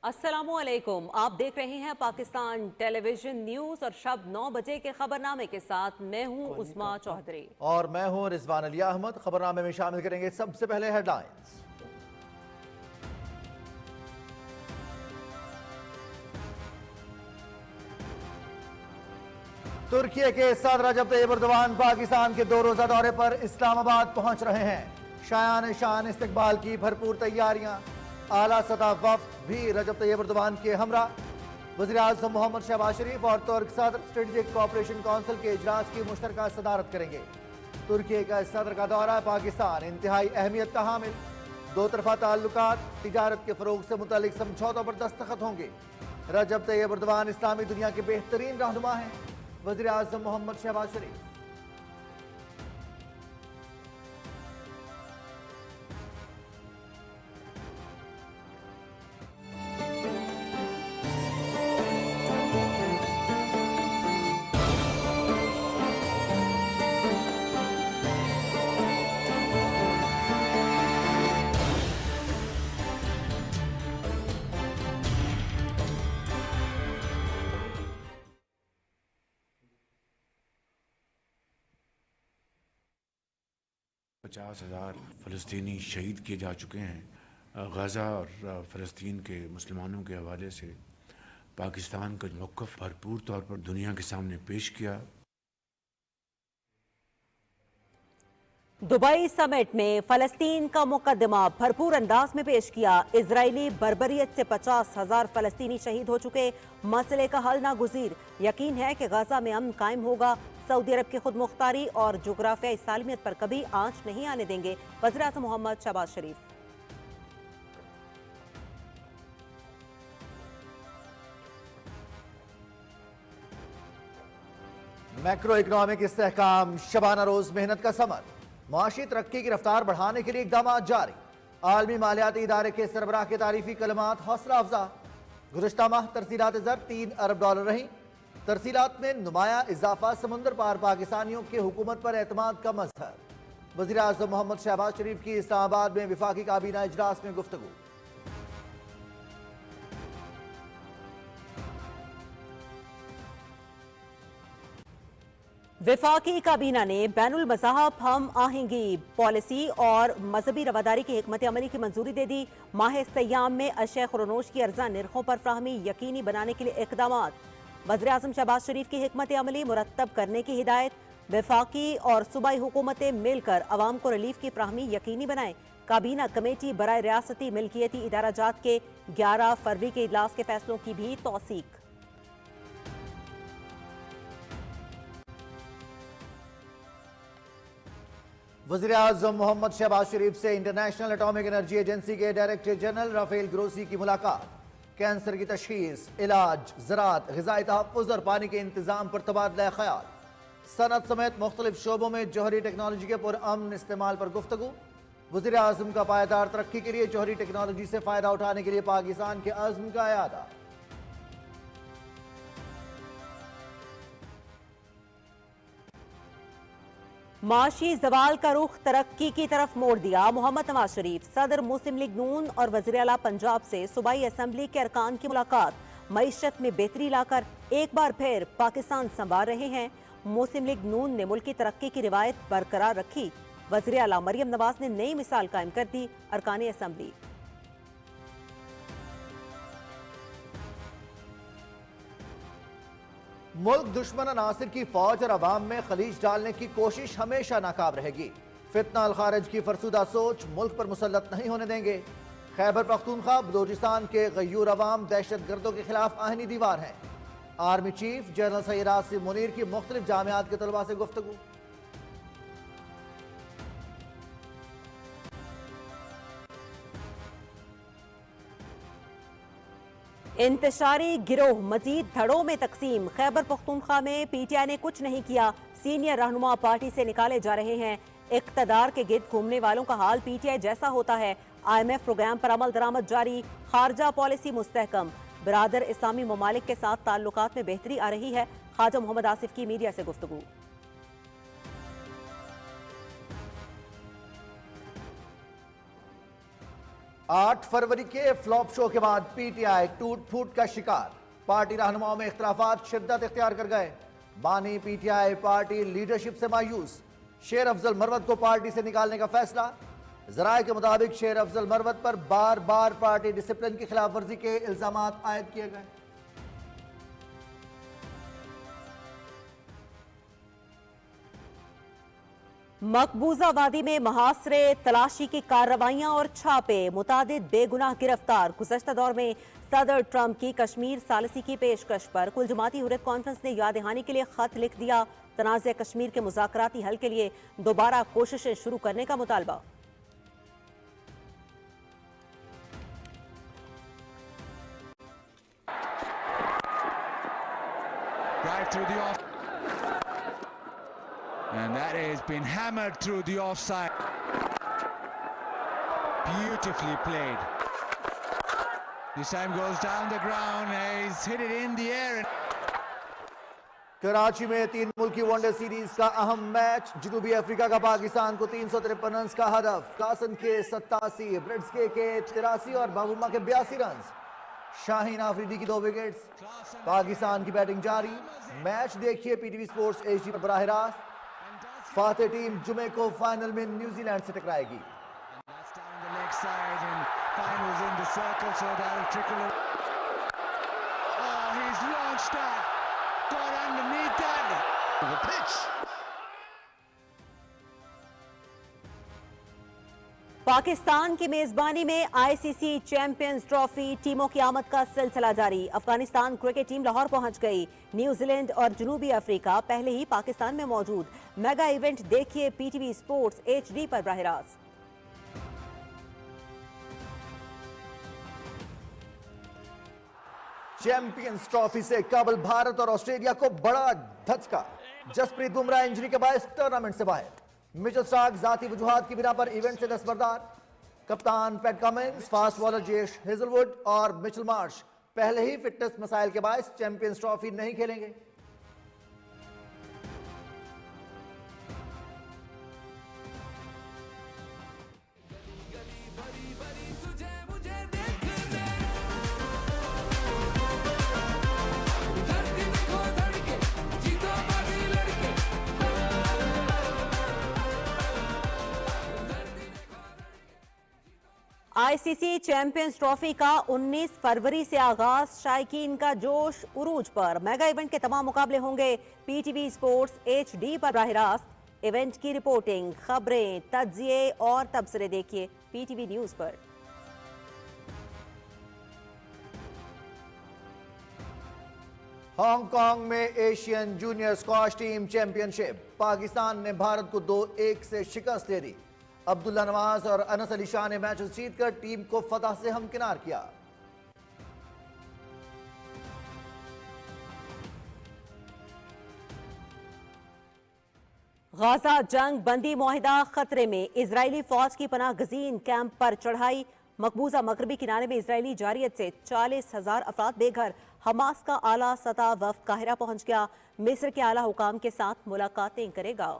अस्सलामु अलैकुम। आप देख रहे हैं पाकिस्तान टेलीविजन न्यूज और शब 9 बजे के खबरनामे के साथ मैं हूं उस्मा चौधरी और मैं हूं रिजवान अली अहमद। खबरनामे में शामिल करेंगे सबसे पहले हेडलाइंस। तुर्की के सदर रजब तैयब एर्दोगान पाकिस्तान के 2 रोजा दौरे पर इस्लामाबाद पहुंच रहे हैं। शायान शान इस्तकबाल की भरपूर तैयारियां। आला सतह वफ्द भी रजब तैयब एर्दोगान के हमरा। वज़ीर आज़म मोहम्मद शहबाज शरीफ और तुर्क सदर स्ट्रेटेजिक कोऑपरेशन काउंसिल के इजलास की मुश्तरका सदारत करेंगे। तुर्की का सदर का दौरा पाकिस्तान इंतहाई अहमियत का हामिल। 2 तरफा ताल्लुकात, तिजारत के फरोग से मुतालिक समझौतों पर दस्तखत होंगे। रजब तैयब एर्दोगान इस्लामी दुनिया के बेहतरीन रहनुमा हैं। वज़ीर आज़म मोहम्मद शहबाज शरीफ। पचास हजार फ़लस्तीनी शहीद किए जा चुके हैं। गज़ा और फ़लस्तीन के मुसलमानों के हवाले से पाकिस्तान का मौक़िफ़ भरपूर तौर पर दुनिया के सामने पेश किया। दुबई समिट में फ़लस्तीन का मुकदमा भरपूर अंदाज में पेश किया। इजरायली बर्बरियत से 50,000 फ़लस्तीनी शहीद हो चुके, मसले का हल नागुज़ीर। यकीन है कि गाज़ा में अमन कायम होगा। सऊदी अरब की खुद मुख्तारी और जोग्राफियाई सालमियत पर कभी आंच नहीं आने देंगे, वज़ीर आज़म मोहम्मद शहबाज शरीफ। मैक्रो इकनॉमिक इस्तेहकाम, शबाना रोज मेहनत का समर। मुआशी तरक्की की रफ्तार बढ़ाने के लिए इक़दाम जारी। आलमी मालियाती इदारे के सरबराह के तारीफी कलमात हौसला अफजा। गुज़श्ता माह तरसीलात ज़र $3 अरब रहीं। तरसीलात में नुमाया इजाफा समुंदर पार पाकिस्तानियों के हुकूमत पर एतमाद का मजहर। वज़ीर आज़म मोहम्मद शहबाज शरीफ की इस्लामाबाद में विफाकी काबीना इजलास में गुफ्तगू। विफाकी काबीना ने बैनुल मज़ाहब हम आहंगी पॉलिसी और मजहबी रवादारी की हिकमत अमली की मंजूरी दे दी। माह सयाम में अशय खुरनोश की अर्जा निर्खों पर फ्राहमी यकीनी बनाने के लिए इक़दामात। वज़ीर आज़म शहबाज शरीफ की हिकमत अमली मुरत्तब करने की हिदायत। विफाकी और सूबाई हुकूमतें मिलकर अवाम को रिलीफ की फ्राहमी यकीनी बनाएं। काबीना कमेटी बराए रियासती मिल्कियती इदाराजात के 11 फरवरी के इजलास के फैसलों की भी तौसीक। वज़ीर आज़म मोहम्मद शहबाज शरीफ से इंटरनेशनल एटॉमिक एनर्जी एजेंसी के डायरेक्टर जनरल राफेल ग्रोसी की मुलाकात। कैंसर की तशखीस, इलाज, ज़राअत, ग़िज़ाई तहफ़्फ़ुज़ और पानी के इंतज़ाम पर तबादला ख़याल। सनत समेत मुख्तलिफ शोबों में जौहरी टेक्नोलॉजी के पुरअमन इस्तेमाल पर गुफ्तगू। वज़ीर आज़म का पायदार तरक्की के लिए जौहरी टेक्नोलॉजी से फ़ायदा उठाने के लिए पाकिस्तान के अज़्म का इयादा। माशी जवाल का रुख तरक्की की तरफ मोड़ दिया। मोहम्मद नवाज शरीफ सदर मुस्लिम लीग नून और वज़ीर आला पंजाब से सूबाई असम्बली के अरकान की मुलाकात। मईशत में बेहतरी लाकर एक बार फिर पाकिस्तान संवार रहे हैं। मुस्लिम लीग नून ने मुल्की तरक्की की रिवायत बरकरार रखी। वज़ीर आला मरियम नवाज ने नई मिसाल कायम कर दी। अरकान असम्बली मुल्क दुश्मन अनासिर की फौज और अवाम में खलीज डालने की कोशिश हमेशा नाकाम रहेगी। फितना अल खारिज की फरसुदा सोच मुल्क पर मुसल्लत नहीं होने देंगे। खैबर पख्तूनख्वा बलोचिस्तान के गयूर अवाम दहशत गर्दों के खिलाफ आहनी दीवार हैं। Army chief general Syed Asim Munir की मुख्तलिफ जामियात के तलबा से गुफ्तगू। इंतशारी गिरोह मजीद धड़ों में तकसीम। खैबर पख्तूनख्वा में पीटीआई ने कुछ नहीं किया। सीनियर रहनुमा पार्टी से निकाले जा रहे हैं। इक्तदार के गिर्द घूमने वालों का हाल पीटीआई जैसा होता है। IMF प्रोग्राम पर अमल दरामद जारी। खारजा पॉलिसी मुस्तहकम। बरादर इस्लामी ममालिक के साथ ताल्लुकात में बेहतरी आ रही है। ख्वाजा मोहम्मद आसिफ की मीडिया से गुफ्तगू। 8 फरवरी के फ्लॉप शो के बाद पीटीआई टूट फूट का शिकार, पार्टी रहनुमाओं में इख्तलाफात शिद्दत इख्तियार कर गए। बानी पीटीआई पार्टी लीडरशिप से मायूस, शेर अफजल मरवत को पार्टी से निकालने का फैसला। जराये के मुताबिक शेर अफजल मरवत पर बार बार पार्टी डिसिप्लिन की खिलाफ वर्जी के इल्जामात आयद किए गए। मकबूजा वादी में महासरे, तलाशी की कार्रवाइयां और छापे, मुतादिद बेगुनाह गिरफ्तार। गुज़श्ता दौर में सदर ट्रंप की कश्मीर सालिसी की पेशकश पर कुल जमाती हुर्रियत कॉन्फ्रेंस ने याद दहानी के लिए खत लिख दिया। तनाज़े कश्मीर के मुज़ाकराती हल के लिए दोबारा कोशिशें शुरू करने का मुतालबा। Right through the off, and that has been hammered through the offside. Beautifully played. This time goes down the ground. He's hit it in the air. Karachi में 3 मुल्की वनडे सीरीज का अहम मैच, जनूबी अफ्रीका का पाकिस्तान को 353 रन का हदफ। Klaasen के 87, Brits के 83 और बाबूमा के 82 रन। शाहीन आफरीदी की 2 विकेट्स। पाकिस्तान की बैटिंग जारी। मैच देखिए पीटीवी स्पोर्ट्स एचडी पर बराह रास्त। फातेह टीम जुमे को फाइनल में न्यूजीलैंड से टकराएगी। पाकिस्तान की मेजबानी में आईसीसी चैंपियंस ट्रॉफी टीमों की आमद का सिलसिला जारी। अफगानिस्तान क्रिकेट टीम लाहौर पहुंच गई। न्यूजीलैंड और जनूबी अफ्रीका पहले ही पाकिस्तान में मौजूद। मेगा इवेंट देखिए पीटीवी स्पोर्ट्स एचडी पर बराह रास्त। चैंपियंस ट्रॉफी से कबल भारत और ऑस्ट्रेलिया को बड़ा धचका। जसप्रीत बुमराह इंजरी के बायस टूर्नामेंट से बाहर। मिचेल स्टार्क जाती वजूहात की बिना पर इवेंट से दस्तबरदार। कप्तान पैट कमिंस, फास्ट बॉलर जेश हेजलवुड और मिचेल मार्श पहले ही फिटनेस मसाइल के बायस चैंपियंस ट्रॉफी नहीं खेलेंगे। आईसीसी चैंपियंस ट्रॉफी का 19 फरवरी से आगाज। शायकीन का जोश उरूज पर। मेगा इवेंट के तमाम मुकाबले होंगे पीटीवी स्पोर्ट्स एचडी पर बराह रास्त। इवेंट की रिपोर्टिंग, खबरें, तज्जिए और तबसरे देखिए पीटीवी न्यूज पर। हांगकांग में Asian junior squash team championship, Pakistan ने भारत को 2-1 से शिकस्त दे दी। अब्दुल्ला नवाज और अनस अली शाह ने मैच जीतकर टीम को फतह से हमकिनार किया। गाजा जंग बंदी मुआहिदा खतरे में। इजरायली फौज की पनाह गजीन कैंप पर चढ़ाई। मकबूजा मगरबी किनारे में इजरायली जारियत से 40,000 अफराद बेघर। हमास का आला सतह वफ्द काहिरा पहुंच गया। मिस्र के आला हुकाम के साथ मुलाकातें करेगा।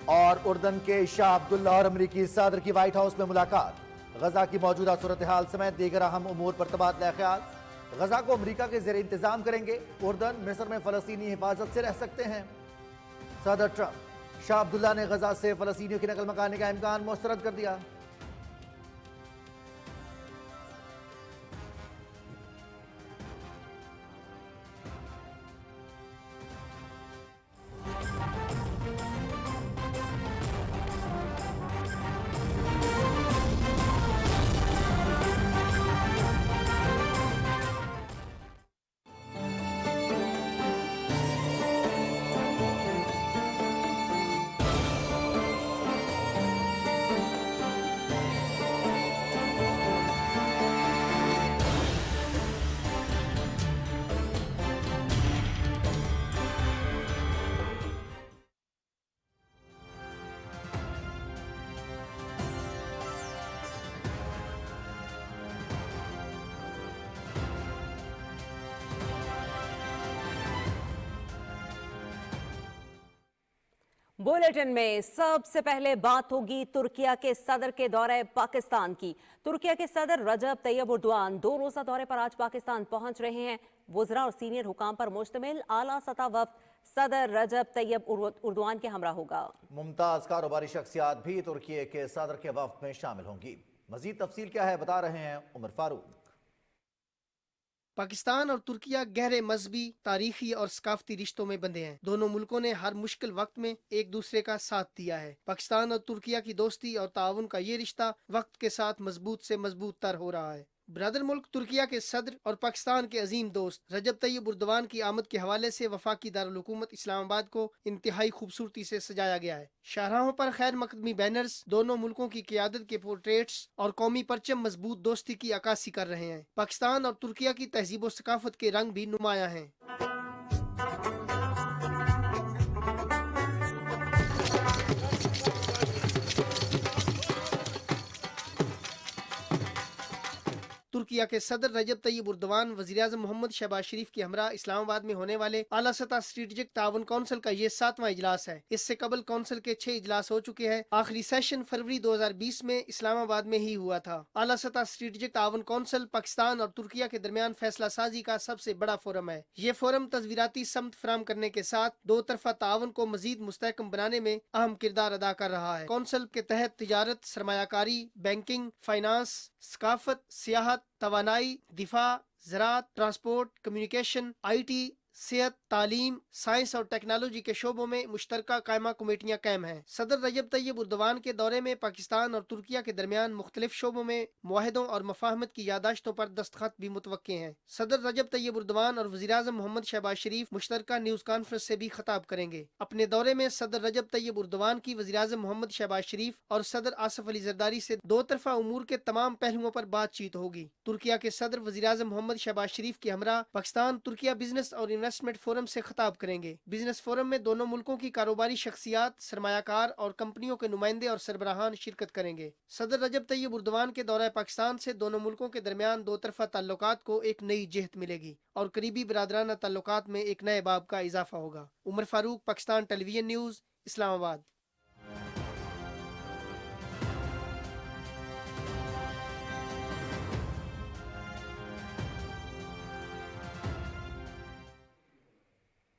और उर्दन के शाह अब्दुल्ला और अमरीकी सदर की व्हाइट हाउस में मुलाकात। गजा की मौजूदा सूरत हाल समेत दीगर अहम उमूर पर तबादला ख्याल। गजा को अमरीका के ज़ेर इंतजाम करेंगे। उर्दन मिस्र में फ़लस्तीनी हिफाजत से रह सकते हैं। सदर ट्रंप, शाह अब्दुल्ला ने गजा से फ़लस्तीनियों की नकल मकानी का इम्कान मुस्तरद कर दिया। बुलेटिन में सबसे पहले बात होगी तुर्किया के सदर के दौरे पाकिस्तान की। तुर्किया के सदर रजब तैयब उर्दवान 2 रोजा दौरे पर आज पाकिस्तान पहुंच रहे हैं। वुज़रा और सीनियर हुकाम पर मुश्तमिल आला सतह वफ्द सदर रजब तैयब उर्दवान के हमरा होगा। मुमताज कारोबारी शख्सियात भी तुर्की के सदर के वफ्द में शामिल होंगी। मजीद तफसील क्या है बता रहे हैं उमर फारूक। पाकिस्तान और तुर्किया गहरे मजहबी, तारीखी और सकाफती रिश्तों में बंधे हैं। दोनों मुल्कों ने हर मुश्किल वक्त में एक दूसरे का साथ दिया है। पाकिस्तान और तुर्किया की दोस्ती और ताउन का ये रिश्ता वक्त के साथ मजबूत से मजबूत तर हो रहा है। ब्रदर मुल्क तुर्किया के सदर और पाकिस्तान के अजीम दोस्त रजब तैयब उर्दवान की आमद के हवाले से वफाकी दारुल हुकूमत इस्लामाबाद को इंतहाई खूबसूरती से सजाया गया है। शाहराहों पर खैर मकदमी बैनर्स दोनों मुल्कों की क़यादत के पोर्ट्रेट्स और कौमी परचम मजबूत दोस्ती की अक्कासी कर रहे हैं। पाकिस्तान और तुर्किया की तहजीब और सकाफत के रंग भी नुमायां हैं। तुर्किया के सदर रजब तैयब उर्दवान वज़ीर-ए-आज़म मोहम्मद शहबाज शरीफ के हमरा इस्लामाबाद में होने वाले आला सतह स्ट्रेटेजिक ताउन काउंसिल का ये 7वां इजलास है। इससे कबल काउंसिल के 6 इजलास हो चुके हैं। आखिरी सेशन फरवरी 2020 में इस्लामाबाद में ही हुआ था। आला सतह स्ट्रेटेजिक ताउन काउंसिल पाकिस्तान और तुर्किया के दरमियान फैसला साजी का सबसे बड़ा फोरम है। ये फोरम तज़वीराती समत फराम करने के साथ दो तरफा ताउन को मजीद मुस्तहकम बनाने में अहम किरदार अदा कर रहा है। काउंसिल के तहत तिजारत, सरमायाकारी, बैंकिंग, फाइनेंस, सकाफत, सियाहत, तवानाई, दिफा, ज़राअत, ट्रांसपोर्ट, कम्युनिकेशन, IT, सेहत, तालीम, साइंस और टेक्नोलॉजी के शोबों में मुश्तरका कायमा कमेटियां कायम हैं। सदर रजब तैयब उर्दवान के दौरे में पाकिस्तान और तुर्किया के दरमियान मुख्तलिफ शोबों में मुआहदों और मफाहमत की यादाश्तों पर दस्तखत भी मुतवक्के हैं। सदर रजब तैयब उर्दवान और वज़ीर-ए-आज़म मोहम्मद शहबाज शरीफ मुश्तरका न्यूज़ कॉन्फ्रेंस से भी खिताब करेंगे। अपने दौरे में सदर रजब तैयब उर्दवान की वज़ीर-ए-आज़म मोहम्मद शहबाज शरीफ और सदर आसिफ अली जरदारी से दो तरफा उमूर के तमाम पहलुओं पर बातचीत होगी। तुर्किया के सदर वज़ीर-ए-आज़म मोहम्मद शहबाज शरीफ के हमरा पाकिस्तान तुर्किया बिजनेस और इन्वेस्टमेंट फोरम से खिताब करेंगे। बिजनेस फोरम में दोनों मुल्कों की कारोबारी शख्सियात, सरमायाकार और कंपनियों के नुमाइंदे और सरबराहान शिरकत करेंगे। सदर रजब तैयब उर्दवान के दौरा पाकिस्तान से दोनों मुल्कों के दरमियान दो तरफा ताल्लुकात को एक नई जिहत मिलेगी और करीबी बरादराना ताल्लुकात में एक नए बाब का इजाफा होगा। Umar Farooq, Pakistan television news, Islamabad.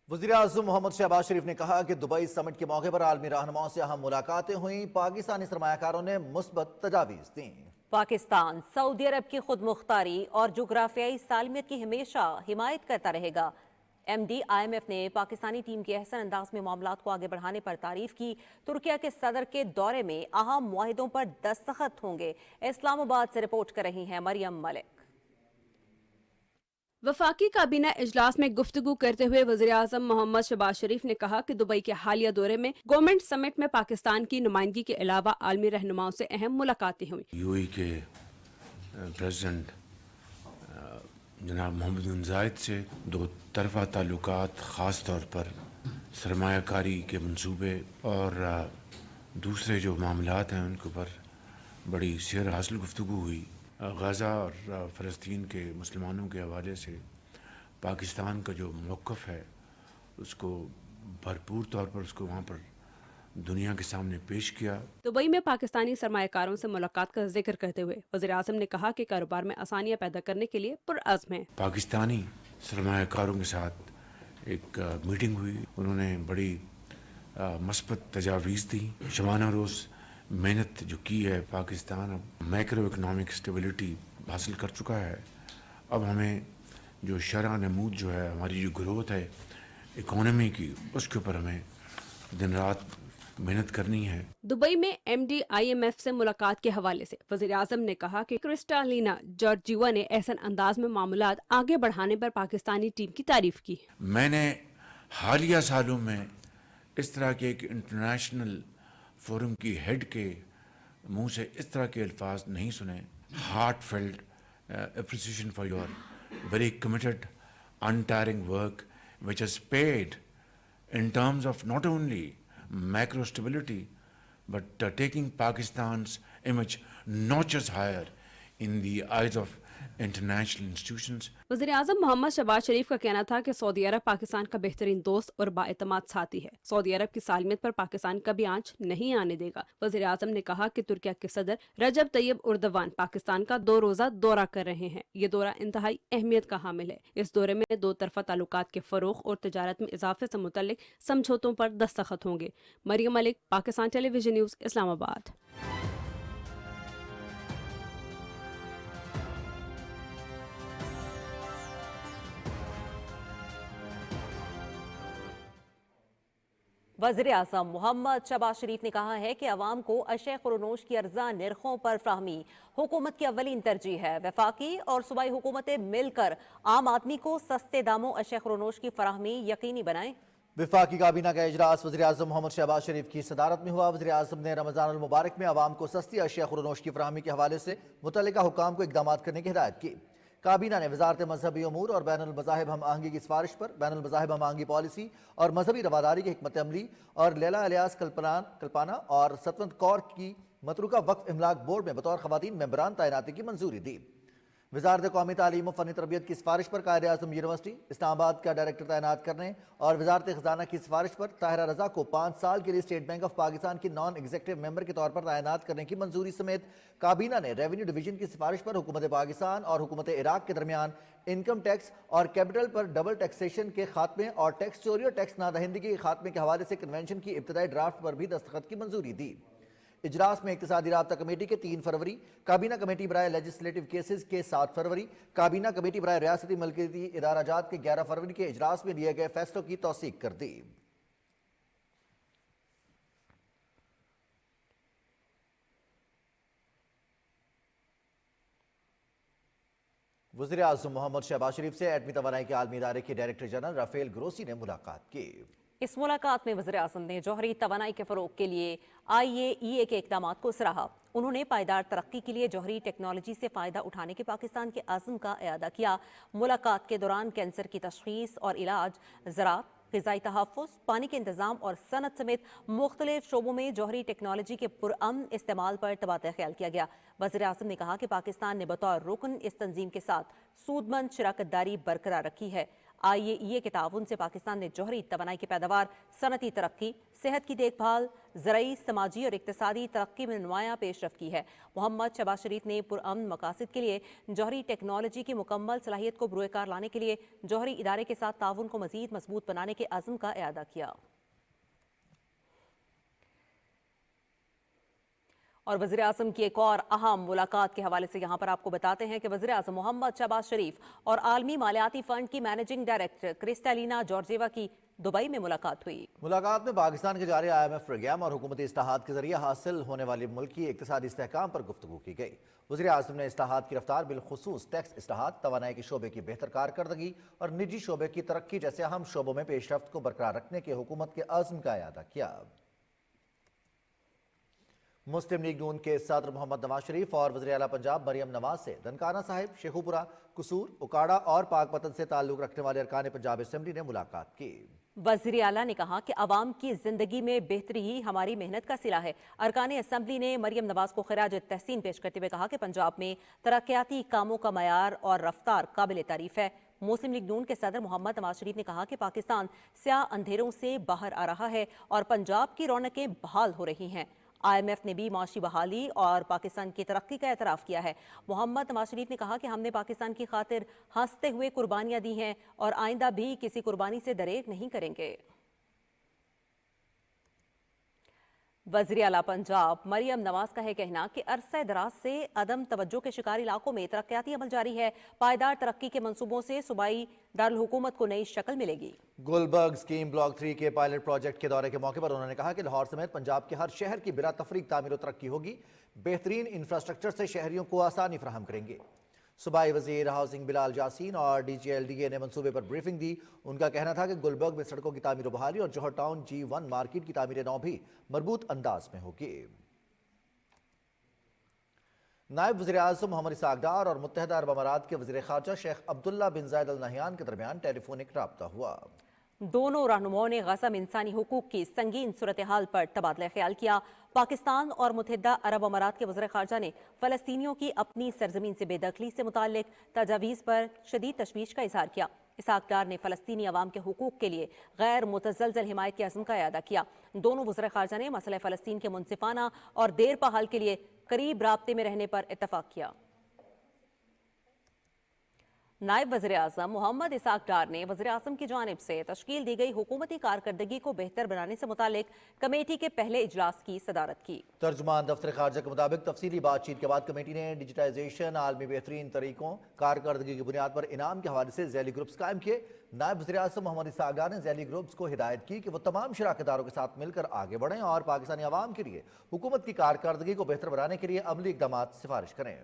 वज़ीर-ए-आज़म मोहम्मद शहबाज शरीफ ने कहा कि दुबई समिट के मौके पर आलमी रहनुमाओं से अहम मुलाकातें हुई। पाकिस्तानी सरमायाकारों ने मुस्बत तजावीज़ दी। पाकिस्तान सऊदी अरब की खुद मुख्तारी और जोग्राफियाई सालमियत की हमेशा हिमायत करता रहेगा। MD IMF ने पाकिस्तानी टीम के अहसन अंदाज में मामलात को आगे बढ़ाने पर तारीफ की। तुर्किया के सदर के दौरे में अहम मुआहिदों पर दस्तखत होंगे। इस्लामाबाद से रिपोर्ट कर रही हैं मरियम मलिक। वफाकी काबीना इजलास में गुफ्तगू करते हुए वज़ीर-ए-आज़म मोहम्मद शहबाज शरीफ ने कहा कि दुबई के हालिया दौरे में गवर्नमेंट समिट में पाकिस्तान की नुमाइंदगी के अलावा आलमी रहनुमाओं से अहम मुलाकातें हुई। UAE के प्रेसिडेंट जनाब मोहम्मद बिन जायद से दो तरफा ताल्लुकात, ख़ास तौर पर सरमायाकारी के मंसूबे और दूसरे जो मामलात हैं उनके ऊपर बड़ी शेर हासिल गुफ्तगू हुई। गज़ा और फ़लस्तीन के मुसलमानों के हवाले से पाकिस्तान का जो मौक़िफ़ है उसको भरपूर तौर पर उसको वहाँ पर दुनिया के सामने पेश किया। दुबई में पाकिस्तानी सरमायाकारों से मुलाकात का जिक्र करते हुए वज़ीर-ए-आज़म ने कहा कि कारोबार में आसानियाँ पैदा करने के लिए पुरअज़्म है। पाकिस्तानी सरमायाकारों के साथ एक मीटिंग हुई। उन्होंने बड़ी मस्बत तजावीज़ दी। शबाना रोज़ मेहनत जो की है, पाकिस्तान अब मैक्रो इकनॉमिक स्टेबिलिटी हासिल कर चुका है। अब हमें जो शरह नमूद जो है, हमारी जो ग्रोथ है इकोनॉमी की, उसके ऊपर हमें दिन रात मेहनत करनी है। दुबई में MD IMF से मुलाकात के हवाले से वज़ीर-ए-आज़म ने कहा कि क्रिस्टालिना जॉर्जिवा ने ऐसा अंदाज में मामलात आगे बढ़ाने पर पाकिस्तानी टीम की तारीफ की। मैंने हालिया सालों में इस तरह के एक इंटरनेशनल फोरम की हेड के मुंह से इस तरह के अल्फाज नहीं सुने। Heart felt appreciation for your very committed, untiring work which has paid in terms of not only macro stability but taking Pakistan's image notches higher in the eyes of international institutions. वज़ीर आज़म मोहम्मद शहबाज शरीफ का कहना था कि Saudi अरब पाकिस्तान का बेहतरीन दोस्त और बाएतमाद साथी है। सऊदी अरब की सालमियत पर पाकिस्तान कभी आंच नहीं आने देगा। वज़ीर आज़म ने कहा कि तुर्किया के सदर रजब तैयब उर्दवान पाकिस्तान का 2 रोज़ा दौरा कर रहे हैं। ये दौरा इंतहाई अहमियत का हामिल है। इस दौरे में 2 तरफा ताल्लुकात के फरोग और तजारत में इजाफे से मुतल्लिक समझौतों पर दस्तखत होंगे। Mariam Malik, Pakistan television news, Islamabad. वज़ीर आज़म मोहम्मद शहबाज शरीफ ने कहा है कि अवाम को अशय खुरनोश की अर्जा निर्खों पर फ्राहमी हुकूमत की अव्वलीन तरजीह है। वफाकी और सूबाई हुकूमतें मिलकर आम आदमी को सस्ते दामों अशय खुरनोश की फराहमी यकीनी बनाएं। वफाकी काबीना का इजलास वज़ीर आज़म मोहम्मद शहबाज शरीफ की सदारत में हुआ। वज़ीर आज़म ने रमज़ान अल मुबारक में आवाम को सस्ती अशिया खुरनोश की फराहमी के हवाले से मुतल्लिका हुकाम को इक़दाम करने की हिदायत की। काबीना ने वज़ारत मजहबी अमूर और बैनुल मज़ाहिब हम आहंगी की सिफारिश पर बैनुल मज़ाहिब हम आहंगी पॉलिसी और मजहबी रवादारी की हिकमत अमली और लैला इलियास कल्पाना और सतवंत कौर की मतरूका वक्फ इमलाक बोर्ड में बतौर ख़वातीन मेंबरान तैनाती की मंजूरी दी। वज़ारत कौमी तालीम और फ़नी तरबियत की सिफारिश पर कायदे आज़म यूनिवर्सिटी इस्लामाबाद का डायरेक्टर तैनात करने और वज़ारत ख़जाना की सिफारिश पर ताहिरा रज़ा को 5 साल के लिए स्टेट बैंक ऑफ पाकिस्तान की नॉन एग्जीक्यूटिव मेंबर के तौर पर तैनात करने की मंजूरी समेत काबीना ने रेवेन्यू डिवीजन की सिफारिश पर हुकूमत पाकिस्तान और हुकूमत इराक के दरमियान इनकम टैक्स और कैपिटल पर डबल टैक्सेशन के खात्मे और टैक्स चोरी और टैक्स नादहिंदगी के खात्मे के हवाले से कन्वेंशन की इब्तदाई ड्राफ्ट पर भी दस्तखत की मंजूरी दी। इजलास में इक्तिसादी राब्ता कमेटी के 3 फरवरी, काबीना कमेटी बराए लेजिस्लेटिव केसेस के 7 फरवरी, काबीना कमेटी बराए रियासती मलकियती इदाराजात के 11 फरवरी के इजलास में लिए गए फैसलों की तौसीक कर दी। वज़ीर आज़म मोहम्मद शहबाज शरीफ से एटमी तवानाई के आलमी इदारे के डायरेक्टर जनरल राफेल ग्रोसी ने मुलाकात की। इस मुलाकात में वज़ीर आज़म ने जौहरी तवानाई के फ़रोग के लिए IAEA के इक़दाम को सराहा। उन्होंने पायदार तरक्की के लिए जौहरी टेक्नोलॉजी से फ़ायदा उठाने के पाकिस्तान के अज़्म का इआदा किया। मुलाकात के दौरान कैंसर की तशख़ीस और इलाज, ज़राअत, ग़िज़ाई तहफ़्फ़ुज़, पानी के इंतज़ाम और सनत समेत मुख्तलिफ शोबों में जौहरी टेक्नोलॉजी के पुरअमन इस्तेमाल पर तबादला ख्याल किया गया। वज़ीर आज़म ने कहा कि पाकिस्तान ने बतौर रुकन इस तंजीम के साथ सूदमंद शराकत दारी बरकरार रखी है। IAEA के ताउन से पाकिस्तान ने जौहरी तवानाई की पैदावार, सनती तरक्की, सेहत की देखभाल, ज़राई, समाजी और इक़्तिसादी तरक्की में नुमायाँ पेशरफ़्त की है। मोहम्मद शहबाज शरीफ ने पुरअमन मकासद के लिए जौहरी टेक्नोलॉजी की मुकम्मल सलाहियत को बरूए कार लाने के लिए जौहरी इदारे के साथ ताउन को मज़ीद मजबूत बनाने के अज़्म का इआदा किया। और वज़ीर आज़म की एक और अहम मुलाकात के हवाले से यहाँ पर आपको बताते हैं कि वज़ीर आज़म मोहम्मद शहबाज शरीफ और आलमी मालियाती फ़ंड की मैनेजिंग डायरेक्टर क्रिस्टालिना जॉर्जिएवा की दुबई में मुलाकात हुई। मुलाकात में पाकिस्तान के जारी IMF प्रोग्राम और हुकूमती इस्लाहात के जरिए हासिल होने वाली मुल्की इक़्तिसादी इस्तेहकाम पर गुफ्तगू की गई। वज़ीर आज़म ने इस्लाहात की रफ्तार, बिलखुसूस टैक्स इस्लाहात, तवानाई के शोबे की बेहतर कारकर्दगी और निजी शोबे की तरक्की जैसे अहम शोबों में पेशरफ्त को बरकरार रखने के हुकूमत के अज़्म का इआदा किया। मुस्लिम लीग नून के सदर मोहम्मद नवाज शरीफ और वज़ीर आला पंजाब मरियम नवाज से ननकाना साहिब, शेखुपुरा, कसूर, उकाड़ा और पाकपतन से ताल्लुक रखने वाले अरकान पंजाब असेंबली ने मुलाकात की। वज़ीर आला ने कहा कि अवाम की जिंदगी में बेहतरी ही हमारी मेहनत का सिला है। अरकान असेंबली ने मरियम नवाज को खिराज तहसीन पेश करते हुए कहा कि पंजाब में तरक्याती कामों का मयार और रफ्तार काबिल तारीफ है। मुस्लिम लीग नून के सदर मोहम्मद नवाज शरीफ ने कहा कि पाकिस्तान स्याह अंधेरों से बाहर आ रहा है और पंजाब की रौनकें बहाल हो रही हैं। IMF ने भी माशी बहाली और पाकिस्तान की तरक्की का एतराफ़ किया है। मोहम्मद नवाज शरीफ ने कहा कि हमने पाकिस्तान की खातिर हंसते हुए कुर्बानियां दी हैं और आइंदा भी किसी कुर्बानी से दरेक नहीं करेंगे। वज़ीर आला पंजाब मरियम नवाज का है कहना कि अरसा दराज से अदम तवज्जो के शिकार इलाकों में तरक्याती अमल जारी है। पायदार तरक्की के मंसूबों से सूबाई दारुल हुकूमत को नई शक्ल मिलेगी। गुलबर्ग स्कीम ब्लॉक 3 के पायलट प्रोजेक्ट के दौरे के मौके पर उन्होंने कहा कि लाहौर समेत पंजाब के हर शहर की बिला तफरीक तामीर और तरक्की होगी। बेहतरीन इंफ्रास्ट्रक्चर से शहरियों को आसानी फराहम करेंगे। सूबाई वज़ीर हाउसिंग बिलाल जासीन और DGLDA ने मंसूबे पर ब्रीफिंग दी। उनका कहना था कि गुलबर्ग में सड़कों की तामीर बहाली और जौहर टाउन G1 मार्केट की तामीर नौ भी मरबूत अंदाज में होगी। नायब वज़ीर आज़म मोहम्मद इसहाक़ डार और मुत्तहिदा अरब अमारात के वज़ीर ख़ारजा शेख अब्दुल्ला बिन ज़ायद अल नहयान के दरमियान टेलीफोनिक राब्ता हुआ। दोनों रहनुमाओं ने गजा में इंसानी हुकूक की संगीन सूरत हाल पर तबादला ख्याल किया। पाकिस्तान और मुत्तहिदा अरब अमारात के वज़ीर ख़ारजा ने फ़लस्तीनियों की अपनी सरजमीन से बेदखली से मुताल्लिक तजावीज़ पर शदीद तशवीश का इजहार किया। इसहाक डार ने फ़लस्तीनी अवाम के हुकूक के लिए गैर मुतज़लज़ल हिमायत की अज़्म का अदा किया। दोनों वज़ीर ख़ारजा ने मसला फ़लस्तीन के मुनसिफाना और देरपा हल के लिए करीब राब्ते में रहने पर इत्तफ़ाक़ किया। नायब वज़ीर आज़म मोहम्मद इसहाक डार ने वज़ीर आज़म की जानिब से तश्कील दी गई हुकूमती कारकर्दगी को बेहतर बनाने से मुतालिक कमेटी के पहले इजलास की सदारत की। तर्जुमान दफ्तर खारजा के मुताबिक तफसीली बातचीत के बाद कमेटी ने डिजिटाइजेशन, आलमी बेहतरीन तरीकों, कारकर्दगी की बुनियाद पर इनाम के हवाले से ज़ैली ग्रुप्स कायम किए। नायब वज़ीर आज़म मोहम्मद इसहाक डार ने ज़ैली ग्रुप्स को हिदायत की कि वो तमाम शराकतदारों के साथ मिलकर आगे बढ़ें और पाकिस्तानी अवाम के लिए हुकूमत की कारकर्दगी को बेहतर बनाने के लिए अमली इक़दाम सिफारिश करें।